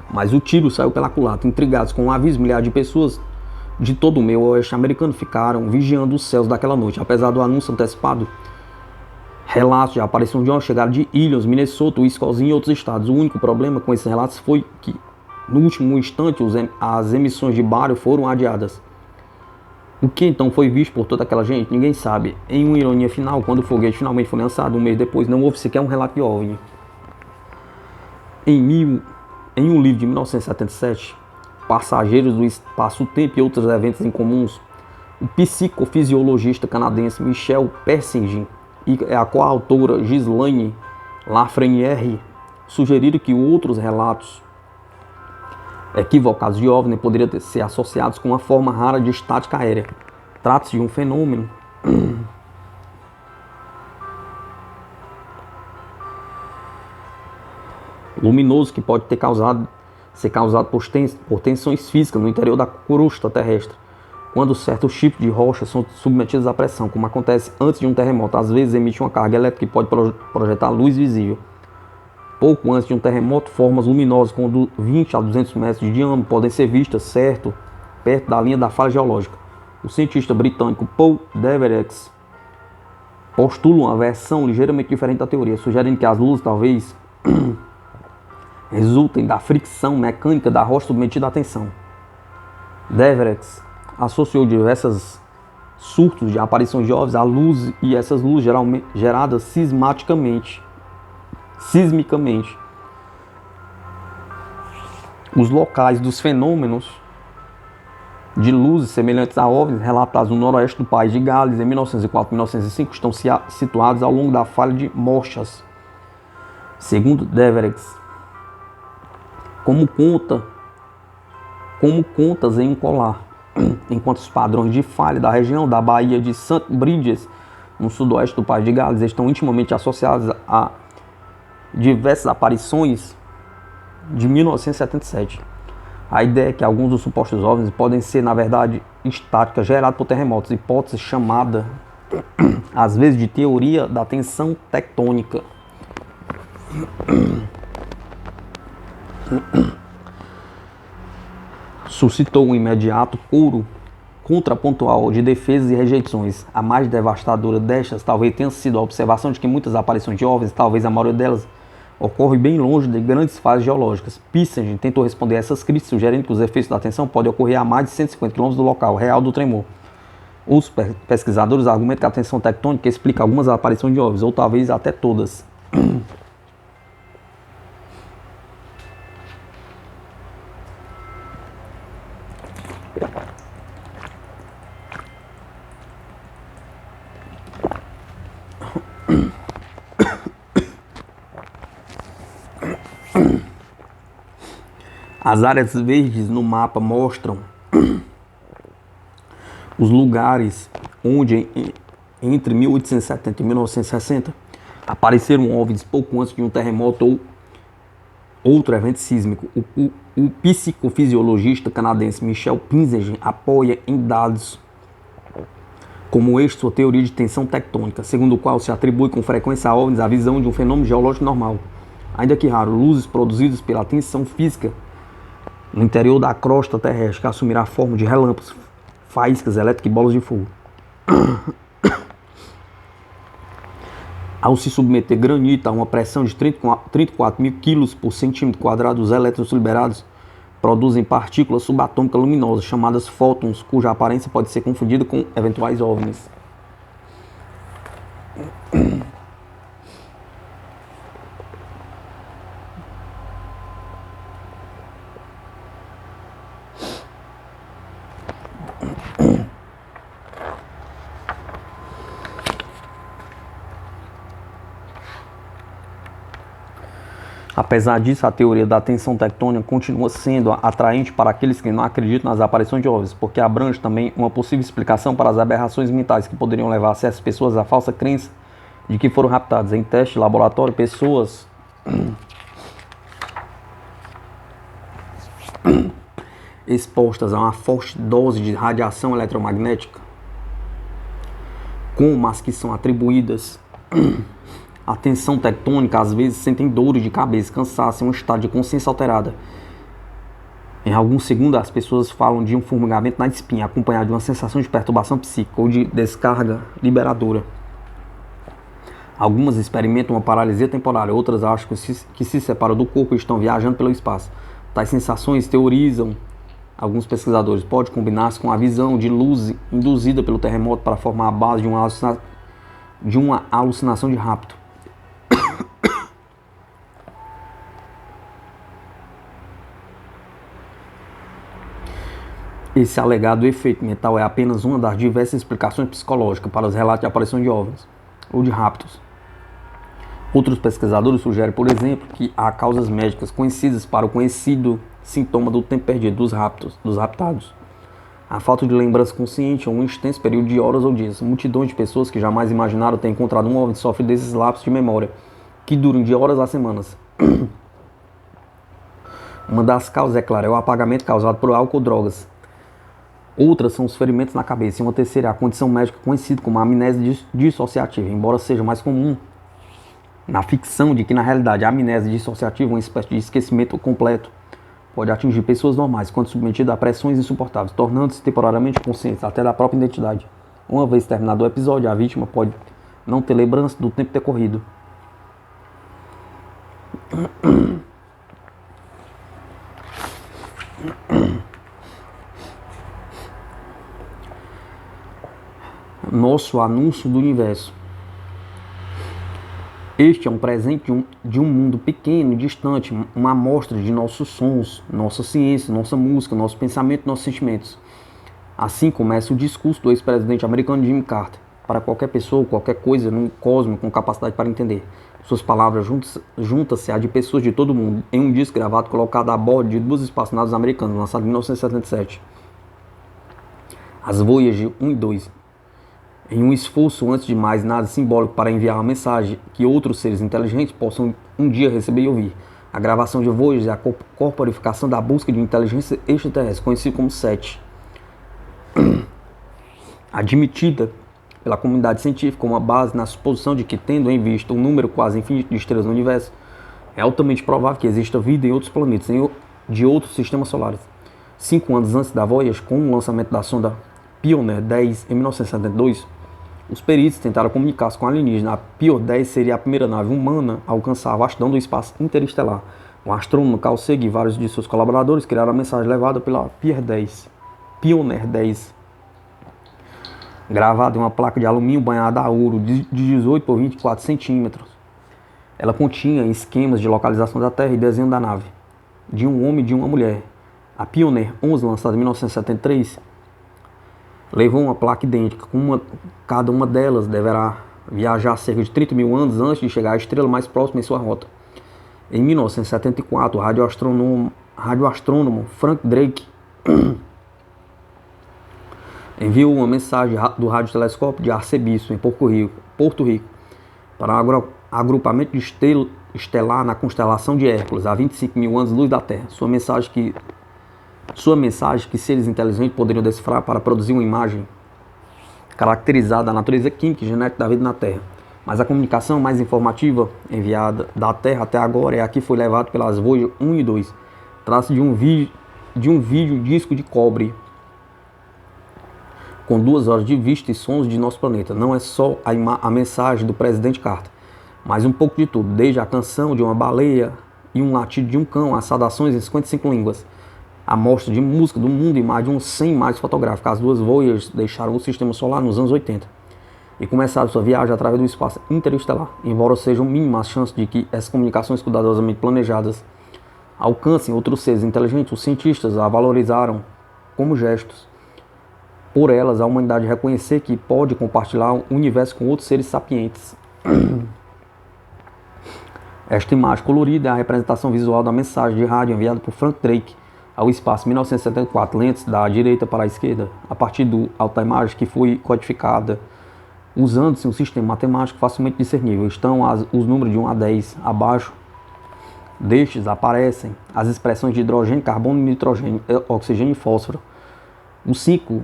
Mas o tiro saiu pela culatra. Intrigados com o aviso, milhares de pessoas de todo o meio oeste americano ficaram vigiando os céus daquela noite. Apesar do anúncio antecipado, relatos de aparição de OVNIs chegaram de Illinois, Minnesota, Wisconsin e outros estados. O único problema com esses relatos foi que, no último instante, as emissões de bário foram adiadas. O que então foi visto por toda aquela gente? Ninguém sabe. Em uma ironia final, quando o foguete finalmente foi lançado, um mês depois, não houve sequer um relato de OVNI. Em um livro de 1977, Passageiros do Espaço-Tempo e Outros Eventos Incomuns, o psicofisiologista canadense Michel Persinger e a coautora Ghislaine Lafrenière sugeriram que outros relatos equivocados de OVNI poderiam ser associados com uma forma rara de estática aérea. Trata-se de um fenômeno luminoso que pode ser causado por tensões físicas no interior da crosta terrestre, quando certos tipos de rochas são submetidos à pressão, como acontece antes de um terremoto. Às vezes emite uma carga elétrica que pode projetar luz visível. Pouco antes de um terremoto, formas luminosas com 20 a 200 metros de diâmetro podem ser vistas perto da linha da falha geológica. O cientista britânico Paul Devereaux postula uma versão ligeiramente diferente da teoria, sugerindo que as luzes talvez resultem da fricção mecânica da rocha submetida à tensão. Devereaux associou diversos surtos de aparições de OVNIs à luz e essas luzes geralmente geradas sismicamente. Os locais dos fenômenos de luzes semelhantes a OVNIs relatados no noroeste do país de Gales em 1904 e 1905 estão situados ao longo da falha de Mochas. Segundo Devereaux, como contas em um colar, enquanto os padrões de falha da região da Baía de St. Bridges, no sudoeste do país de Gales, estão intimamente associados a diversas aparições de 1977. A ideia é que alguns dos supostos OVNIs podem ser, na verdade, estáticas geradas por terremotos, hipótese chamada, às vezes, de teoria da tensão tectônica. Suscitou um imediato coro contrapontual de defesas e rejeições. A mais devastadora destas talvez tenha sido a observação de que muitas aparições de OVNIs, talvez a maioria delas, ocorre bem longe de grandes fases geológicas. Persinger tentou responder a essas críticas, sugerindo que os efeitos da tensão podem ocorrer a mais de 150 km do local real do tremor. Os pesquisadores argumentam que a tensão tectônica explica algumas aparições de OVNIs, ou talvez até todas. As áreas verdes no mapa mostram os lugares onde, entre 1870 e 1960, apareceram OVNIs pouco antes de um terremoto ou outro evento sísmico. O psicofisiologista canadense Michel Pinzegen apoia em dados como este sua teoria de tensão tectônica, segundo o qual se atribui com frequência a OVNIs a visão de um fenômeno geológico normal, ainda que raro, luzes produzidas pela tensão física no interior da crosta terrestre, que assumirá a forma de relâmpagos, faíscas elétricas e bolas de fogo. Ao se submeter granito a uma pressão de 34 mil quilos por centímetro quadrado, os elétrons liberados produzem partículas subatômicas luminosas, chamadas fótons, cuja aparência pode ser confundida com eventuais OVNIs. Apesar disso, a teoria da tensão tectônica continua sendo atraente para aqueles que não acreditam nas aparições de OVNIs, porque abrange também uma possível explicação para as aberrações mentais que poderiam levar certas pessoas à falsa crença de que foram raptadas. Em teste de laboratório, pessoas expostas a uma forte dose de radiação eletromagnética, como as que são atribuídas a tensão tectônica, às vezes sentem dores de cabeça, cansaço e um estado de consciência alterada. Em alguns segundos, as pessoas falam de um formigamento na espinha, acompanhado de uma sensação de perturbação psíquica ou de descarga liberadora. Algumas experimentam uma paralisia temporária, outras acham que se separam do corpo e estão viajando pelo espaço. Tais sensações, teorizam alguns pesquisadores, pode combinar-se com a visão de luz induzida pelo terremoto para formar a base de uma alucinação de rapto. Esse alegado efeito mental é apenas uma das diversas explicações psicológicas para os relatos de aparição de OVNIs ou de raptos. Outros pesquisadores sugerem, por exemplo, que há causas médicas conhecidas para o conhecido sintoma do tempo perdido dos raptados. A falta de lembrança consciente ou um extenso período de horas ou dias. Multidões de pessoas que jamais imaginaram ter encontrado um OVNI sofrem desses lapsos de memória, que duram de horas a semanas. Uma das causas, é claro, é o apagamento causado por álcool ou drogas. Outras são os ferimentos na cabeça. E uma terceira é a condição médica conhecida como amnésia dissociativa, embora seja mais comum na ficção de que, na realidade, a amnésia dissociativa, uma espécie de esquecimento completo, pode atingir pessoas normais quando submetida a pressões insuportáveis, tornando-se temporariamente conscientes até da própria identidade. Uma vez terminado o episódio, a vítima pode não ter lembrança do tempo decorrido. Nosso anúncio do universo. Este é um presente de um mundo pequeno e distante, uma amostra de nossos sons, nossa ciência, nossa música, nosso pensamento, nossos sentimentos. Assim começa o discurso do ex-presidente americano Jimmy Carter. Para qualquer pessoa, qualquer coisa no cosmos com capacidade para entender. Suas palavras juntam-se a de pessoas de todo o mundo em um disco gravado colocado a bordo de duas espaçonaves americanas, lançado em 1977. As Voyager 1 e 2. Em um esforço, antes de mais nada, simbólico para enviar uma mensagem que outros seres inteligentes possam um dia receber e ouvir. A gravação de Voyager é a corporificação da busca de inteligência extraterrestre, conhecido como SET. Admitida pela comunidade científica como uma base na suposição de que, tendo em vista um número quase infinito de estrelas no universo, é altamente provável que exista vida em outros planetas, de outros sistemas solares. 5 anos antes da Voyager, com o lançamento da sonda Pioneer 10 em 1972, os peritos tentaram comunicar-se com a alienígena. A Pioneer 10 seria a primeira nave humana a alcançar a vastidão do espaço interestelar. O astrônomo Carl Sagan e vários de seus colaboradores criaram a mensagem levada pela Pioneer 10, gravada em uma placa de alumínio banhada a ouro de 18 por 24 centímetros. Ela continha esquemas de localização da Terra e desenho da nave, de um homem e de uma mulher. A Pioneer 11, lançada em 1973, levou uma placa idêntica. Cada uma delas deverá viajar cerca de 30 mil anos antes de chegar à estrela mais próxima em sua rota. Em 1974, o radioastrônomo radioastrônomo Frank Drake enviou uma mensagem do radiotelescópio de Arcebispos, em Porto Rico, para um agrupamento estelar na constelação de Hércules, a 25 mil anos-luz da Terra. Sua mensagem que seres inteligentes poderiam decifrar para produzir uma imagem caracterizada da natureza química e genética da vida na Terra. Mas a comunicação mais informativa enviada da Terra até agora é a que foi levada pelas Voyager 1 e 2. Trata-se de um vídeo disco de cobre com 2 horas de vista e sons de nosso planeta. Não é só a mensagem do presidente Carter, mas um pouco de tudo, desde a canção de uma baleia e um latido de um cão, as saudações em 55 línguas, a mostra de música do mundo e mais de uns 100 imagens fotográficas. As duas Voyagers deixaram o sistema solar nos anos 80 e começaram sua viagem através do espaço interestelar, embora sejam mínimas as chances de que essas comunicações cuidadosamente planejadas alcancem outros seres inteligentes. Os cientistas a valorizaram como gestos. Por elas, a humanidade reconhecer que pode compartilhar o universo com outros seres sapientes. Esta imagem colorida é a representação visual da mensagem de rádio enviada por Frank Drake ao espaço em 1974, lentes da direita para a esquerda, a partir do alta imagem que foi codificada usando-se um sistema matemático facilmente discernível. Estão os números de 1 a 10. Abaixo destes aparecem as expressões de hidrogênio, carbono, nitrogênio, oxigênio e fósforo. Os 5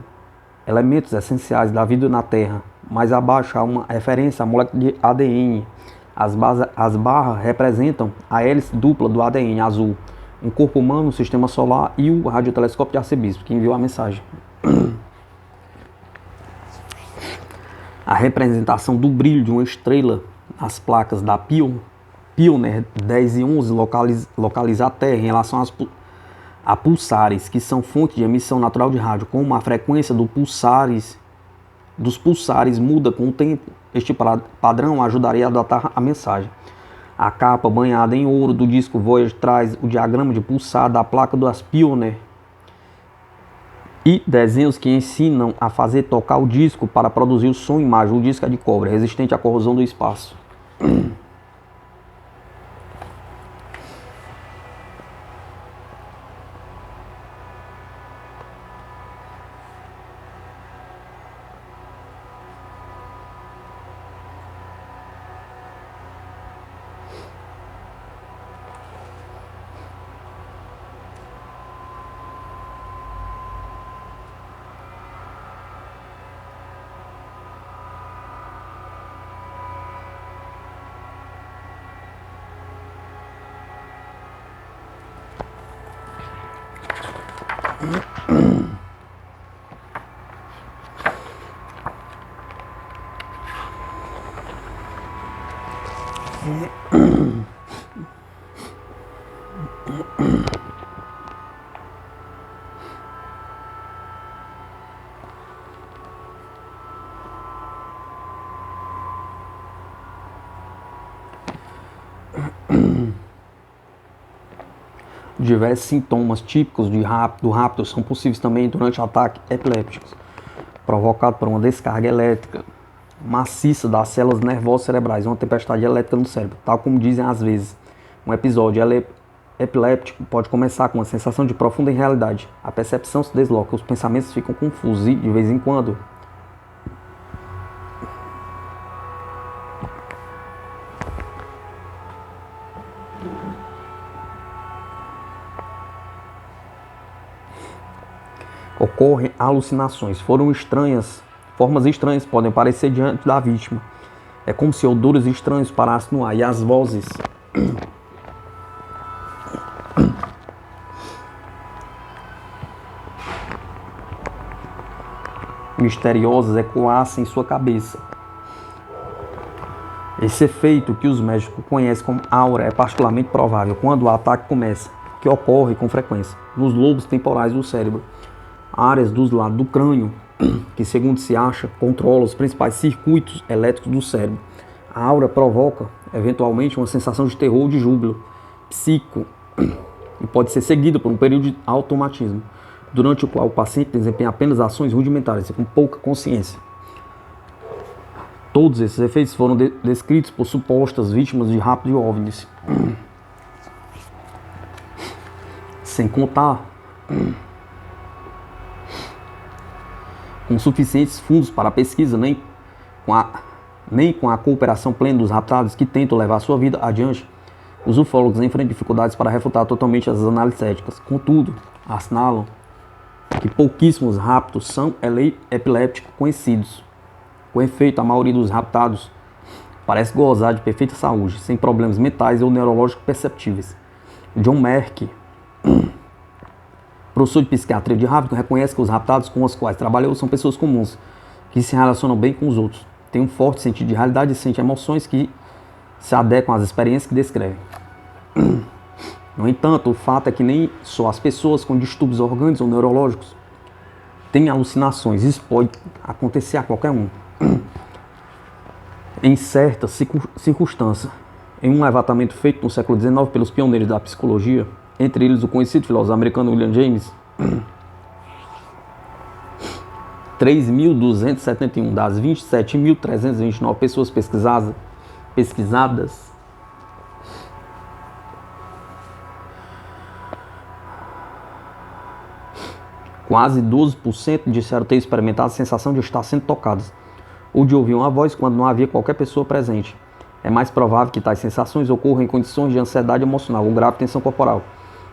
elementos essenciais da vida na Terra. Mais abaixo há uma referência à molécula de ADN. As barras representam a hélice dupla do ADN azul, um corpo humano, o sistema solar e o radiotelescópio de Arcebispos, que enviou a mensagem. A representação do brilho de uma estrela nas placas da Pioneer 10 e 11 localiza a Terra em relação a pulsares, que são fonte de emissão natural de rádio. Como a frequência dos pulsares muda com o tempo, este padrão ajudaria a datar a mensagem. A capa banhada em ouro do disco Voyager traz o diagrama de pulsar da placa das Pioneer e desenhos que ensinam a fazer tocar o disco para produzir o som e imagem. O disco é de cobre, resistente à corrosão do espaço. Diversos sintomas típicos do rapto são possíveis também durante ataques epilépticos, provocado por uma descarga elétrica maciça das células nervosas cerebrais, uma tempestade elétrica no cérebro. Tal como dizem às vezes, um episódio epiléptico pode começar com uma sensação de profunda irrealidade. A percepção se desloca, os pensamentos ficam confusos e, de vez em quando, ocorrem alucinações. Formas estranhas podem aparecer diante da vítima. É como se odores estranhos parassem no ar e as vozes misteriosas ecoassem em sua cabeça. Esse efeito, que os médicos conhecem como aura, é particularmente provável quando o ataque começa, que ocorre com frequência nos lobos temporais do cérebro, áreas dos lados do crânio, que, segundo se acha, controlam os principais circuitos elétricos do cérebro. A aura provoca, eventualmente, uma sensação de terror ou de júbilo psíquico e pode ser seguida por um período de automatismo, durante o qual o paciente desempenha apenas ações rudimentares e com pouca consciência. Todos esses efeitos foram descritos por supostas vítimas de rapto de OVNIs. sem contar com suficientes fundos para a pesquisa, nem com a cooperação plena dos raptados que tentam levar sua vida adiante, os ufólogos enfrentam dificuldades para refutar totalmente as análises éticas. Contudo, assinalam que pouquíssimos raptos são epilépticos conhecidos. Com efeito, a maioria dos raptados parece gozar de perfeita saúde, sem problemas mentais ou neurológicos perceptíveis. John Merck, professor de psiquiatria de Harvard, reconhece que os raptados com os quais trabalhou são pessoas comuns, que se relacionam bem com os outros, têm um forte sentido de realidade e sentem emoções que se adequam às experiências que descrevem. No entanto, o fato é que nem só as pessoas com distúrbios orgânicos ou neurológicos têm alucinações. Isso pode acontecer a qualquer um. Em certas circunstâncias, em um levantamento feito no século XIX pelos pioneiros da psicologia, entre eles o conhecido filósofo americano William James, 3.271 das 27.329 pessoas pesquisadas, quase 12% disseram ter experimentado a sensação de estar sendo tocadas ou de ouvir uma voz quando não havia qualquer pessoa presente. É mais provável que tais sensações ocorram em condições de ansiedade emocional ou grave tensão corporal.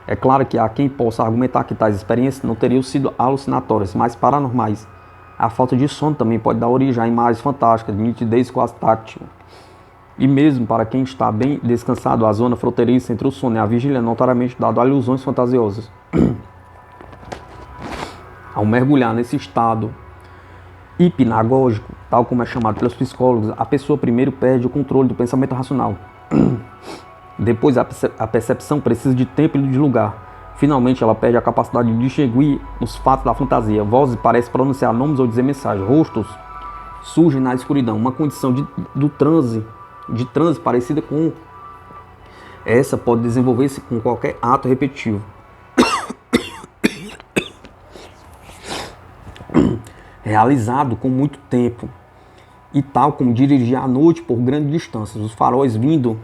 É claro que há quem possa argumentar que tais experiências não teriam sido alucinatórias, mas paranormais. A falta de sono também pode dar origem a imagens fantásticas, de nitidez quase táctil. E mesmo para quem está bem descansado, a zona fronteiriça entre o sono e a vigília é notoriamente dada a ilusões fantasiosas. Ao mergulhar nesse estado hipnagógico, tal como é chamado pelos psicólogos, a pessoa primeiro perde o controle do pensamento racional. Depois, a percepção precisa de tempo e de lugar. Finalmente, ela perde a capacidade de distinguir os fatos da fantasia. Vozes parecem pronunciar nomes ou dizer mensagens. Rostos surgem na escuridão. Uma condição de transe parecida com essa pode desenvolver-se com qualquer ato repetitivo. Realizado com muito tempo, e tal como dirigir à noite por grandes distâncias. Os faróis vindo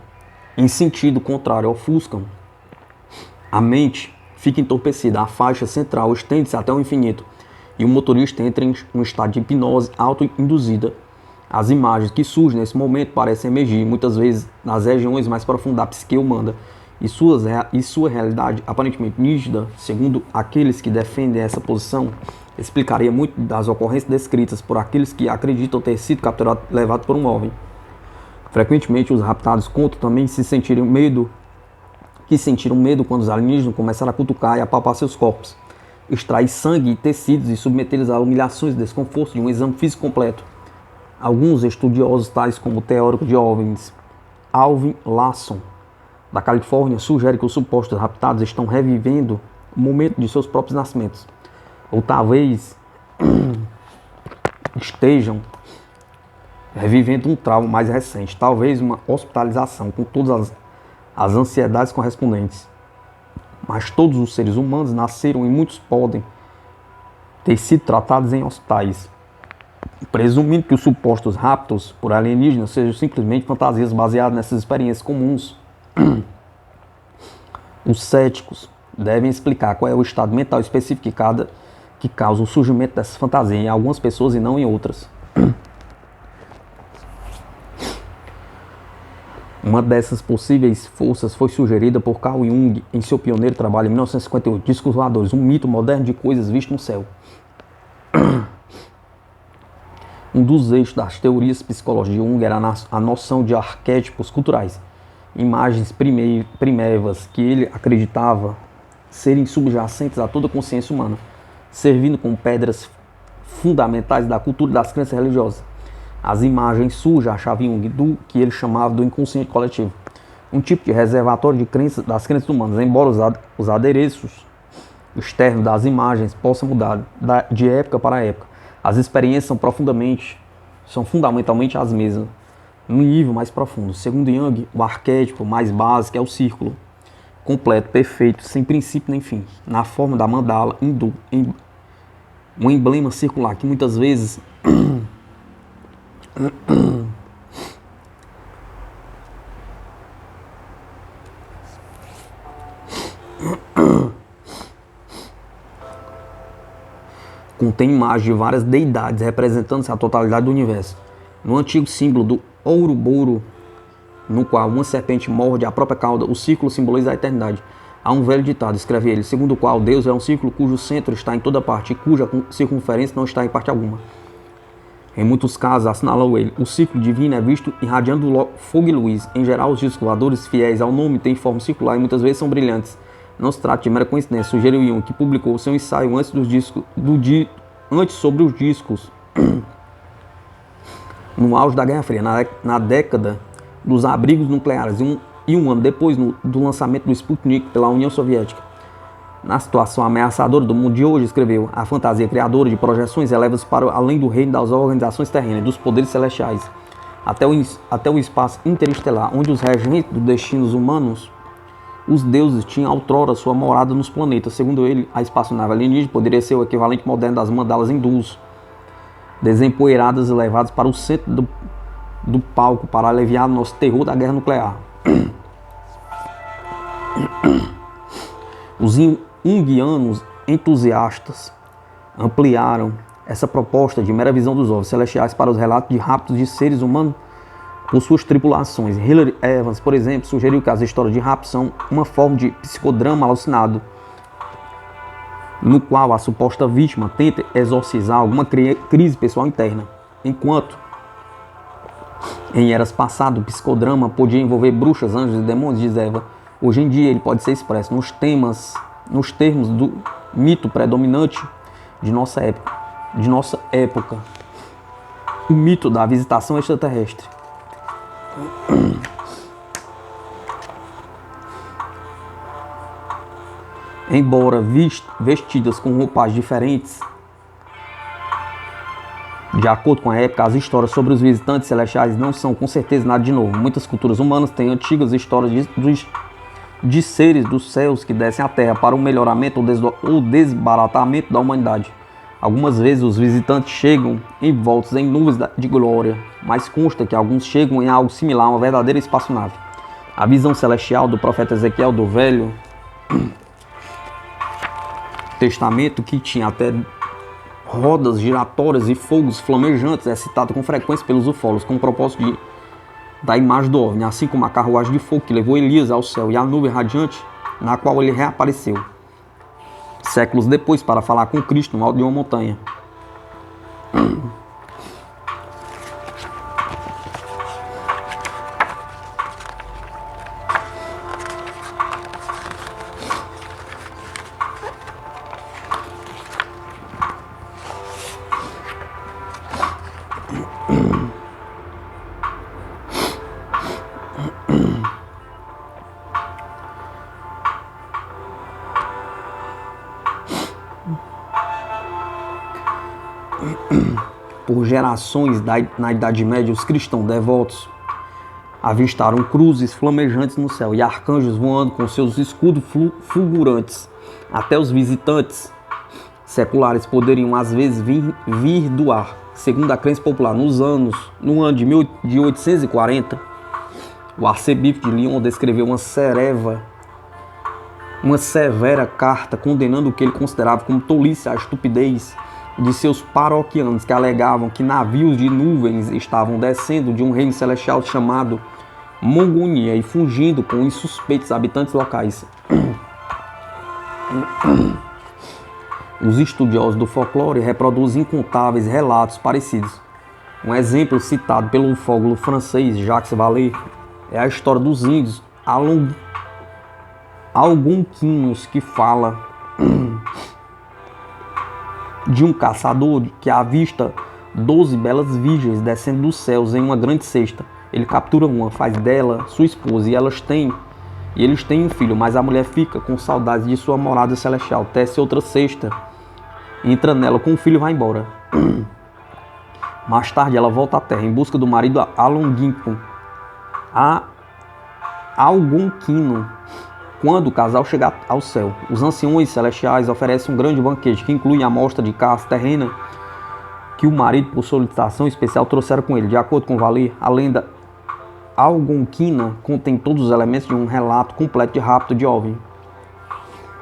em sentido contrário ofuscam. A mente fica entorpecida, a faixa central estende-se até o infinito e o motorista entra em um estado de hipnose auto-induzida. As imagens que surgem nesse momento parecem emergir, muitas vezes nas regiões mais profundas da psique humana, e sua realidade aparentemente nítida, segundo aqueles que defendem essa posição, explicaria muito das ocorrências descritas por aqueles que acreditam ter sido capturados e levados por um OVNI. Frequentemente, os raptados contam também que sentiram medo quando os alienígenas começaram a cutucar e apalpar seus corpos, extrair sangue e tecidos e submetê-los a humilhações e desconfortos de um exame físico completo. Alguns estudiosos, tais como o teórico de OVNIs Alvin Lasson, da Califórnia, sugerem que os supostos raptados estão revivendo o momento de seus próprios nascimentos, ou talvez estejam revivendo um trauma mais recente, talvez uma hospitalização com todas as ansiedades correspondentes. Mas todos os seres humanos nasceram e muitos podem ter sido tratados em hospitais, presumindo que os supostos raptos por alienígenas sejam simplesmente fantasias baseadas nessas experiências comuns. Os céticos devem explicar qual é o estado mental específico que causa o surgimento dessas fantasias em algumas pessoas e não em outras. Uma dessas possíveis forças foi sugerida por Carl Jung em seu pioneiro trabalho em 1958, Discos Voadores, um mito moderno de coisas vistas no céu. Um dos eixos das teorias psicológicas de Jung era a noção de arquétipos culturais, imagens primevas que ele acreditava serem subjacentes a toda a consciência humana, servindo como pedras fundamentais da cultura das crenças religiosas. As imagens surgem, achava Jung, do que ele chamava do inconsciente coletivo, um tipo de reservatório de crenças, das crenças humanas, embora os adereços externos das imagens possam mudar de época para época. As experiências são fundamentalmente as mesmas, no nível mais profundo. Segundo Jung, o arquétipo mais básico é o círculo, completo, perfeito, sem princípio nem fim, na forma da mandala hindu, um emblema circular que muitas vezes Contém imagens de várias deidades representando a totalidade do universo. No antigo símbolo do Ouroboro, no qual uma serpente morde a própria cauda, o círculo simboliza a eternidade. Há um velho ditado, escreve ele, segundo o qual Deus é um círculo cujo centro está em toda parte e cuja circunferência não está em parte alguma. Em muitos casos, assinalou ele, o círculo divino é visto irradiando fogo e luz. Em geral, os discos voadores fiéis ao nome têm forma circular e muitas vezes são brilhantes. Não se trata de mera coincidência, sugeriu Jung, que publicou seu ensaio antes sobre os discos, no auge da Guerra Fria, na década dos abrigos nucleares, e um ano depois do lançamento do Sputnik pela União Soviética. Na situação ameaçadora do mundo de hoje, escreveu, a fantasia criadora de projeções eleva-se para além do reino das organizações terrenas, dos poderes celestiais, até o espaço interestelar, onde os regentes dos destinos humanos, os deuses, tinham outrora sua morada nos planetas. Segundo ele, a espaçonave alienígena poderia ser o equivalente moderno das mandalas hindus, desempoeiradas e levadas para o centro do palco para aliviar nosso terror da guerra nuclear. Os junguianos entusiastas ampliaram essa proposta de mera visão dos ovos celestiais para os relatos de raptos de seres humanos por suas tripulações. Hilary Evans, por exemplo, sugeriu que as histórias de raptos são uma forma de psicodrama alucinado, no qual a suposta vítima tenta exorcizar alguma crise pessoal interna. Enquanto em eras passadas o psicodrama podia envolver bruxas, anjos e demônios, diz Eva, hoje em dia ele pode ser expresso nos termos do mito predominante de nossa época, o mito da visitação extraterrestre. Embora vestidas com roupagens diferentes, de acordo com a época, as histórias sobre os visitantes celestiais não são com certeza nada de novo. Muitas culturas humanas têm antigas histórias de seres dos céus que descem à terra para o melhoramento ou desbaratamento da humanidade. Algumas vezes os visitantes chegam envoltos em nuvens de glória, mas consta que alguns chegam em algo similar a uma verdadeira espaçonave. A visão celestial do profeta Ezequiel do Velho Testamento, que tinha até rodas giratórias e fogos flamejantes, é citada com frequência pelos ufólogos com o propósito da imagem do OVNI, assim como a carruagem de fogo que levou Elias ao céu e a nuvem radiante na qual ele reapareceu séculos depois para falar com Cristo no alto de uma montanha. Por gerações na Idade Média, os cristãos devotos avistaram cruzes flamejantes no céu e arcanjos voando com seus escudos fulgurantes. Até os visitantes seculares poderiam às vezes vir do ar. Segundo a crença popular, no ano de 1840, o arcebispo de Lyon descreveu uma severa carta condenando o que ele considerava como tolice, a estupidez de seus paroquianos, que alegavam que navios de nuvens estavam descendo de um reino celestial chamado Mongonia e fugindo com os suspeitos habitantes locais. Os estudiosos do folclore reproduzem incontáveis relatos parecidos. Um exemplo citado pelo ufólogo francês Jacques Vallée é a história dos índios algonquinos, que fala de um caçador que avista 12 belas virgens descendo dos céus em uma grande cesta. Ele captura uma, faz dela sua esposa e eles têm um filho, mas a mulher fica com saudades de sua morada celestial, tece outra cesta, entra nela com o filho e vai embora. Mais tarde ela volta à terra em busca do marido algonquino. Quando o casal chega ao céu, os anciões celestiais oferecem um grande banquete que inclui a amostra de caça terrena que o marido, por solicitação especial, trouxera com ele. De acordo com Vallée, a lenda algonquina contém todos os elementos de um relato completo de rapto de OVNI.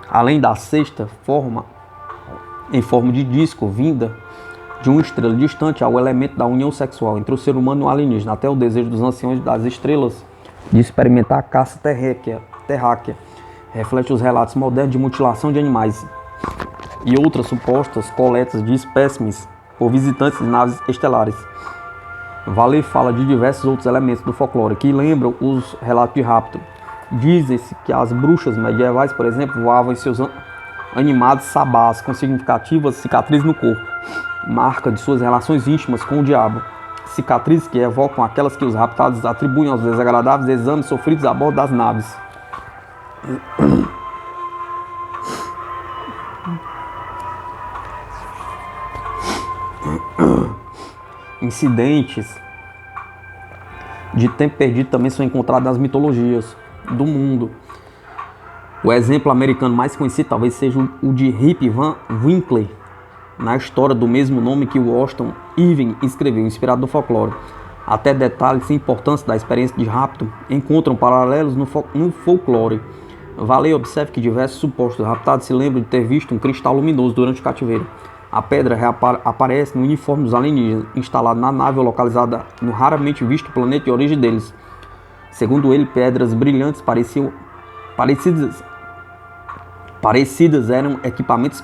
Além da cesta, forma em forma de disco vinda de uma estrela distante ao elemento da união sexual entre o ser humano e o alienígena, até o desejo dos anciões das estrelas de experimentar a caça terráquea, reflete os relatos modernos de mutilação de animais e outras supostas coletas de espécimes por visitantes de naves estelares. Vale fala de diversos outros elementos do folclore que lembram os relatos de rapto. Dizem-se que as bruxas medievais, por exemplo, voavam em seus animados sabás com significativas cicatrizes no corpo, marca de suas relações íntimas com o diabo. Cicatrizes que evocam aquelas que os raptados atribuem aos desagradáveis exames sofridos a bordo das naves. Incidentes de tempo perdido também são encontrados nas mitologias do mundo. O exemplo americano mais conhecido talvez seja o de Rip Van Winkle, na história do mesmo nome que Washington Irving escreveu, inspirado no folclore. Até detalhes e importância da experiência de rapto encontram paralelos no folclore. Vale observe que diversos supostos raptados se lembram de ter visto um cristal luminoso durante o cativeiro. A pedra aparece no uniforme dos alienígenas, instalado na nave ou localizada no raramente visto planeta de origem deles. Segundo ele, pedras brilhantes parecidas eram equipamentos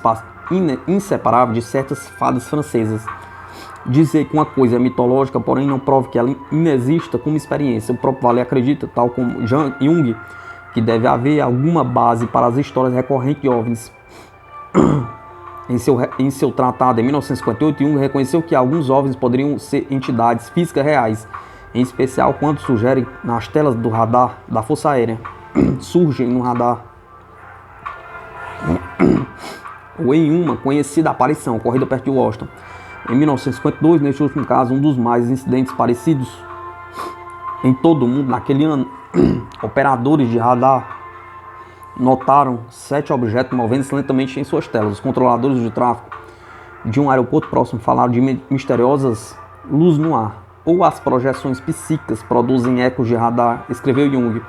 inseparáveis de certas fadas francesas. Dizer que uma coisa é mitológica, porém não prova que ela inexista como experiência. O próprio Vale acredita, tal como Jung, que deve haver alguma base para as histórias recorrentes de OVNIs. Em seu tratado em 1958, Jung reconheceu que alguns OVNIs poderiam ser entidades físicas reais, em especial quando surgem nas telas do radar da Força Aérea. Surgem no radar. Ou em uma conhecida aparição ocorrida perto de Washington. Em 1952, neste último caso, um dos mais incidentes parecidos em todo o mundo naquele ano, operadores de radar notaram 7 objetos movendo-se lentamente em suas telas. Os controladores de tráfego de um aeroporto próximo falaram de misteriosas luzes no ar. Ou as projeções psíquicas produzem ecos de radar, escreveu Jung.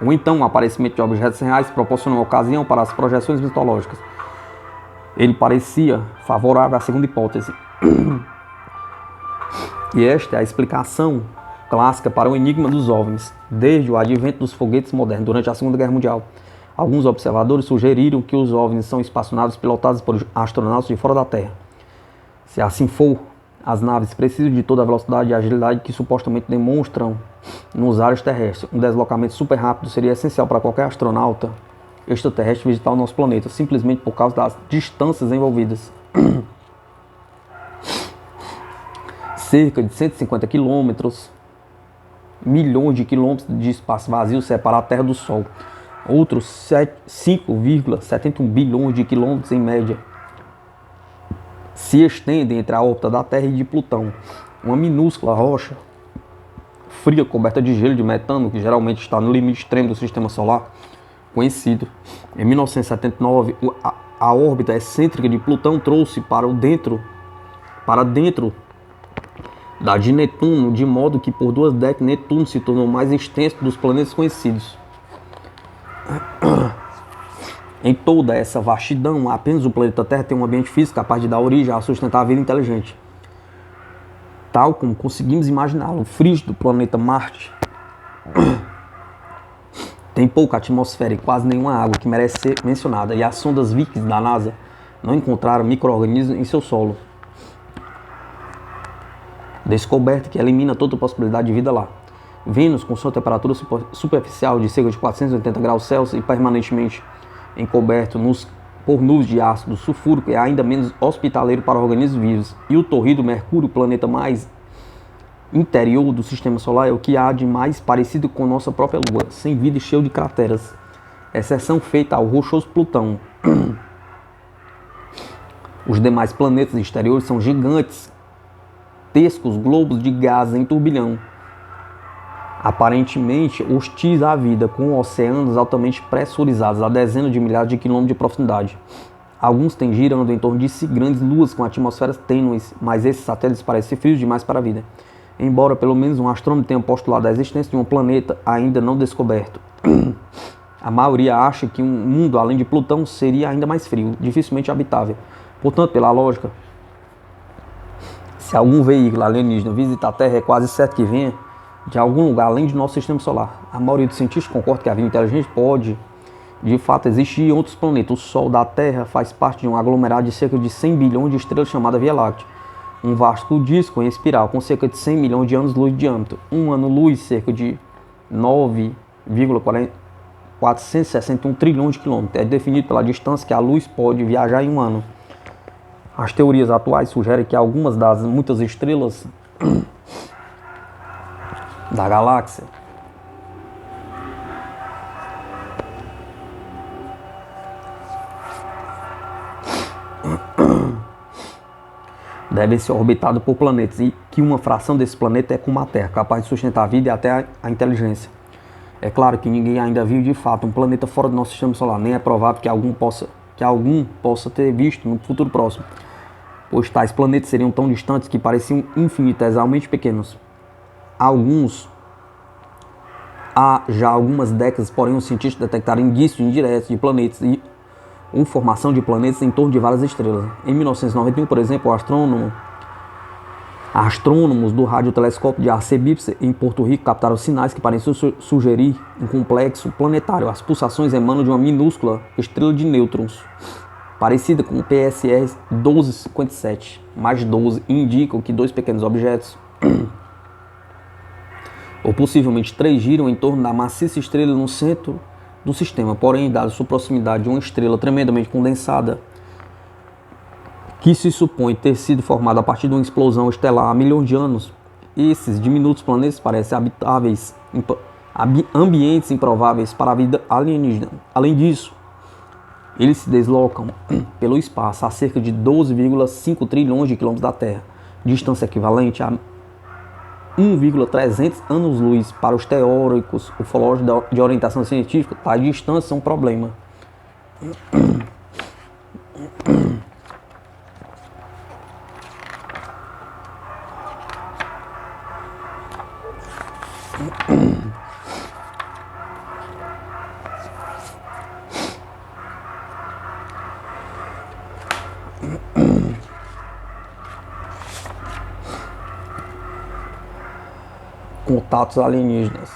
Ou então o aparecimento de objetos reais proporcionou ocasião para as projeções mitológicas. Ele parecia favorável à segunda hipótese. E esta é a explicação clássica para o enigma dos OVNIs, desde o advento dos foguetes modernos durante a Segunda Guerra Mundial. Alguns observadores sugeriram que os OVNIs são espaçonaves pilotados por astronautas de fora da Terra. Se assim for, as naves precisam de toda a velocidade e agilidade que supostamente demonstram nos ares terrestres. Um deslocamento super rápido seria essencial para qualquer astronauta extraterrestre visitar o nosso planeta, simplesmente por causa das distâncias envolvidas. Cerca de 150 quilômetros, milhões de quilômetros de espaço vazio separam a Terra do Sol. Outros 5,71 bilhões de quilômetros em média se estendem entre a órbita da Terra e de Plutão, uma minúscula rocha fria coberta de gelo de metano que geralmente está no limite extremo do Sistema Solar, conhecido. Em 1979, a órbita excêntrica de Plutão trouxe para dentro da de Netuno, de modo que por 2 décadas Netuno se tornou o mais extenso dos planetas conhecidos. Em toda essa vastidão, apenas o planeta Terra tem um ambiente físico capaz de dar origem a sustentar a vida inteligente, tal como conseguimos imaginá-lo. O frígido do planeta Marte tem pouca atmosfera e quase nenhuma água que merece ser mencionada, e as sondas Viking da NASA não encontraram micro-organismos em seu solo. Descoberta que elimina toda possibilidade de vida lá. Vênus, com sua temperatura superficial de cerca de 480 graus Celsius e permanentemente encoberto por nuvens de ácido sulfúrico, é ainda menos hospitaleiro para organismos vivos. E o torrido Mercúrio, o planeta mais interior do Sistema Solar, é o que há de mais parecido com nossa própria Lua, sem vida e cheio de crateras, exceção feita ao rochoso Plutão. Os demais planetas exteriores são gigantescos globos de gás em turbilhão, aparentemente hostis à vida, com oceanos altamente pressurizados a dezenas de milhares de quilômetros de profundidade. Alguns têm girando em torno de si grandes luas com atmosferas tênues, mas esses satélites parecem frios demais para a vida, embora pelo menos um astrônomo tenha postulado a existência de um planeta ainda não descoberto. A maioria acha que um mundo além de Plutão seria ainda mais frio, dificilmente habitável, Portanto, pela lógica, se algum veículo alienígena visitar a Terra, é quase certo que venha de algum lugar além de nosso sistema solar. A maioria dos cientistas concorda que a vida inteligente pode, de fato, existir em outros planetas. O Sol da Terra faz parte de um aglomerado de cerca de 100 bilhões de estrelas chamada Via Láctea, um vasto disco em espiral com cerca de 100 milhões de anos-luz de diâmetro. Um ano-luz, cerca de 9,461 trilhões de quilômetros. É definido pela distância que a luz pode viajar em um ano. As teorias atuais sugerem que algumas das muitas estrelas da galáxia devem ser orbitadas por planetas e que uma fração desse planeta é como a Terra, capaz de sustentar a vida e até a inteligência. É claro que ninguém ainda viu de fato um planeta fora do nosso sistema solar, nem é provável que algum possa ter visto no futuro próximo, pois tais planetas seriam tão distantes que pareciam infinitesimamente pequenos. Há já algumas décadas, porém, os cientistas detectaram indícios indiretos de planetas e formação de planetas em torno de várias estrelas. Em 1991, por exemplo, astrônomos do radiotelescópio de Arcebips, em Porto Rico, captaram sinais que pareciam sugerir um complexo planetário. As pulsações emanam de uma minúscula estrela de nêutrons, parecida com o PSR 1257, mais 12, indicam que dois pequenos objetos, ou possivelmente três, giram em torno da maciça estrela no centro do sistema. Porém, dada sua proximidade de uma estrela tremendamente condensada, que se supõe ter sido formada a partir de uma explosão estelar há milhões de anos, esses diminutos planetas parecem habitáveis, ambientes improváveis para a vida alienígena. Além disso, eles se deslocam pelo espaço a cerca de 12,5 trilhões de quilômetros da Terra, distância equivalente a 1,300 anos-luz. Para os teóricos ufológicos de orientação científica, tais distâncias são um problema. Contatos alienígenas.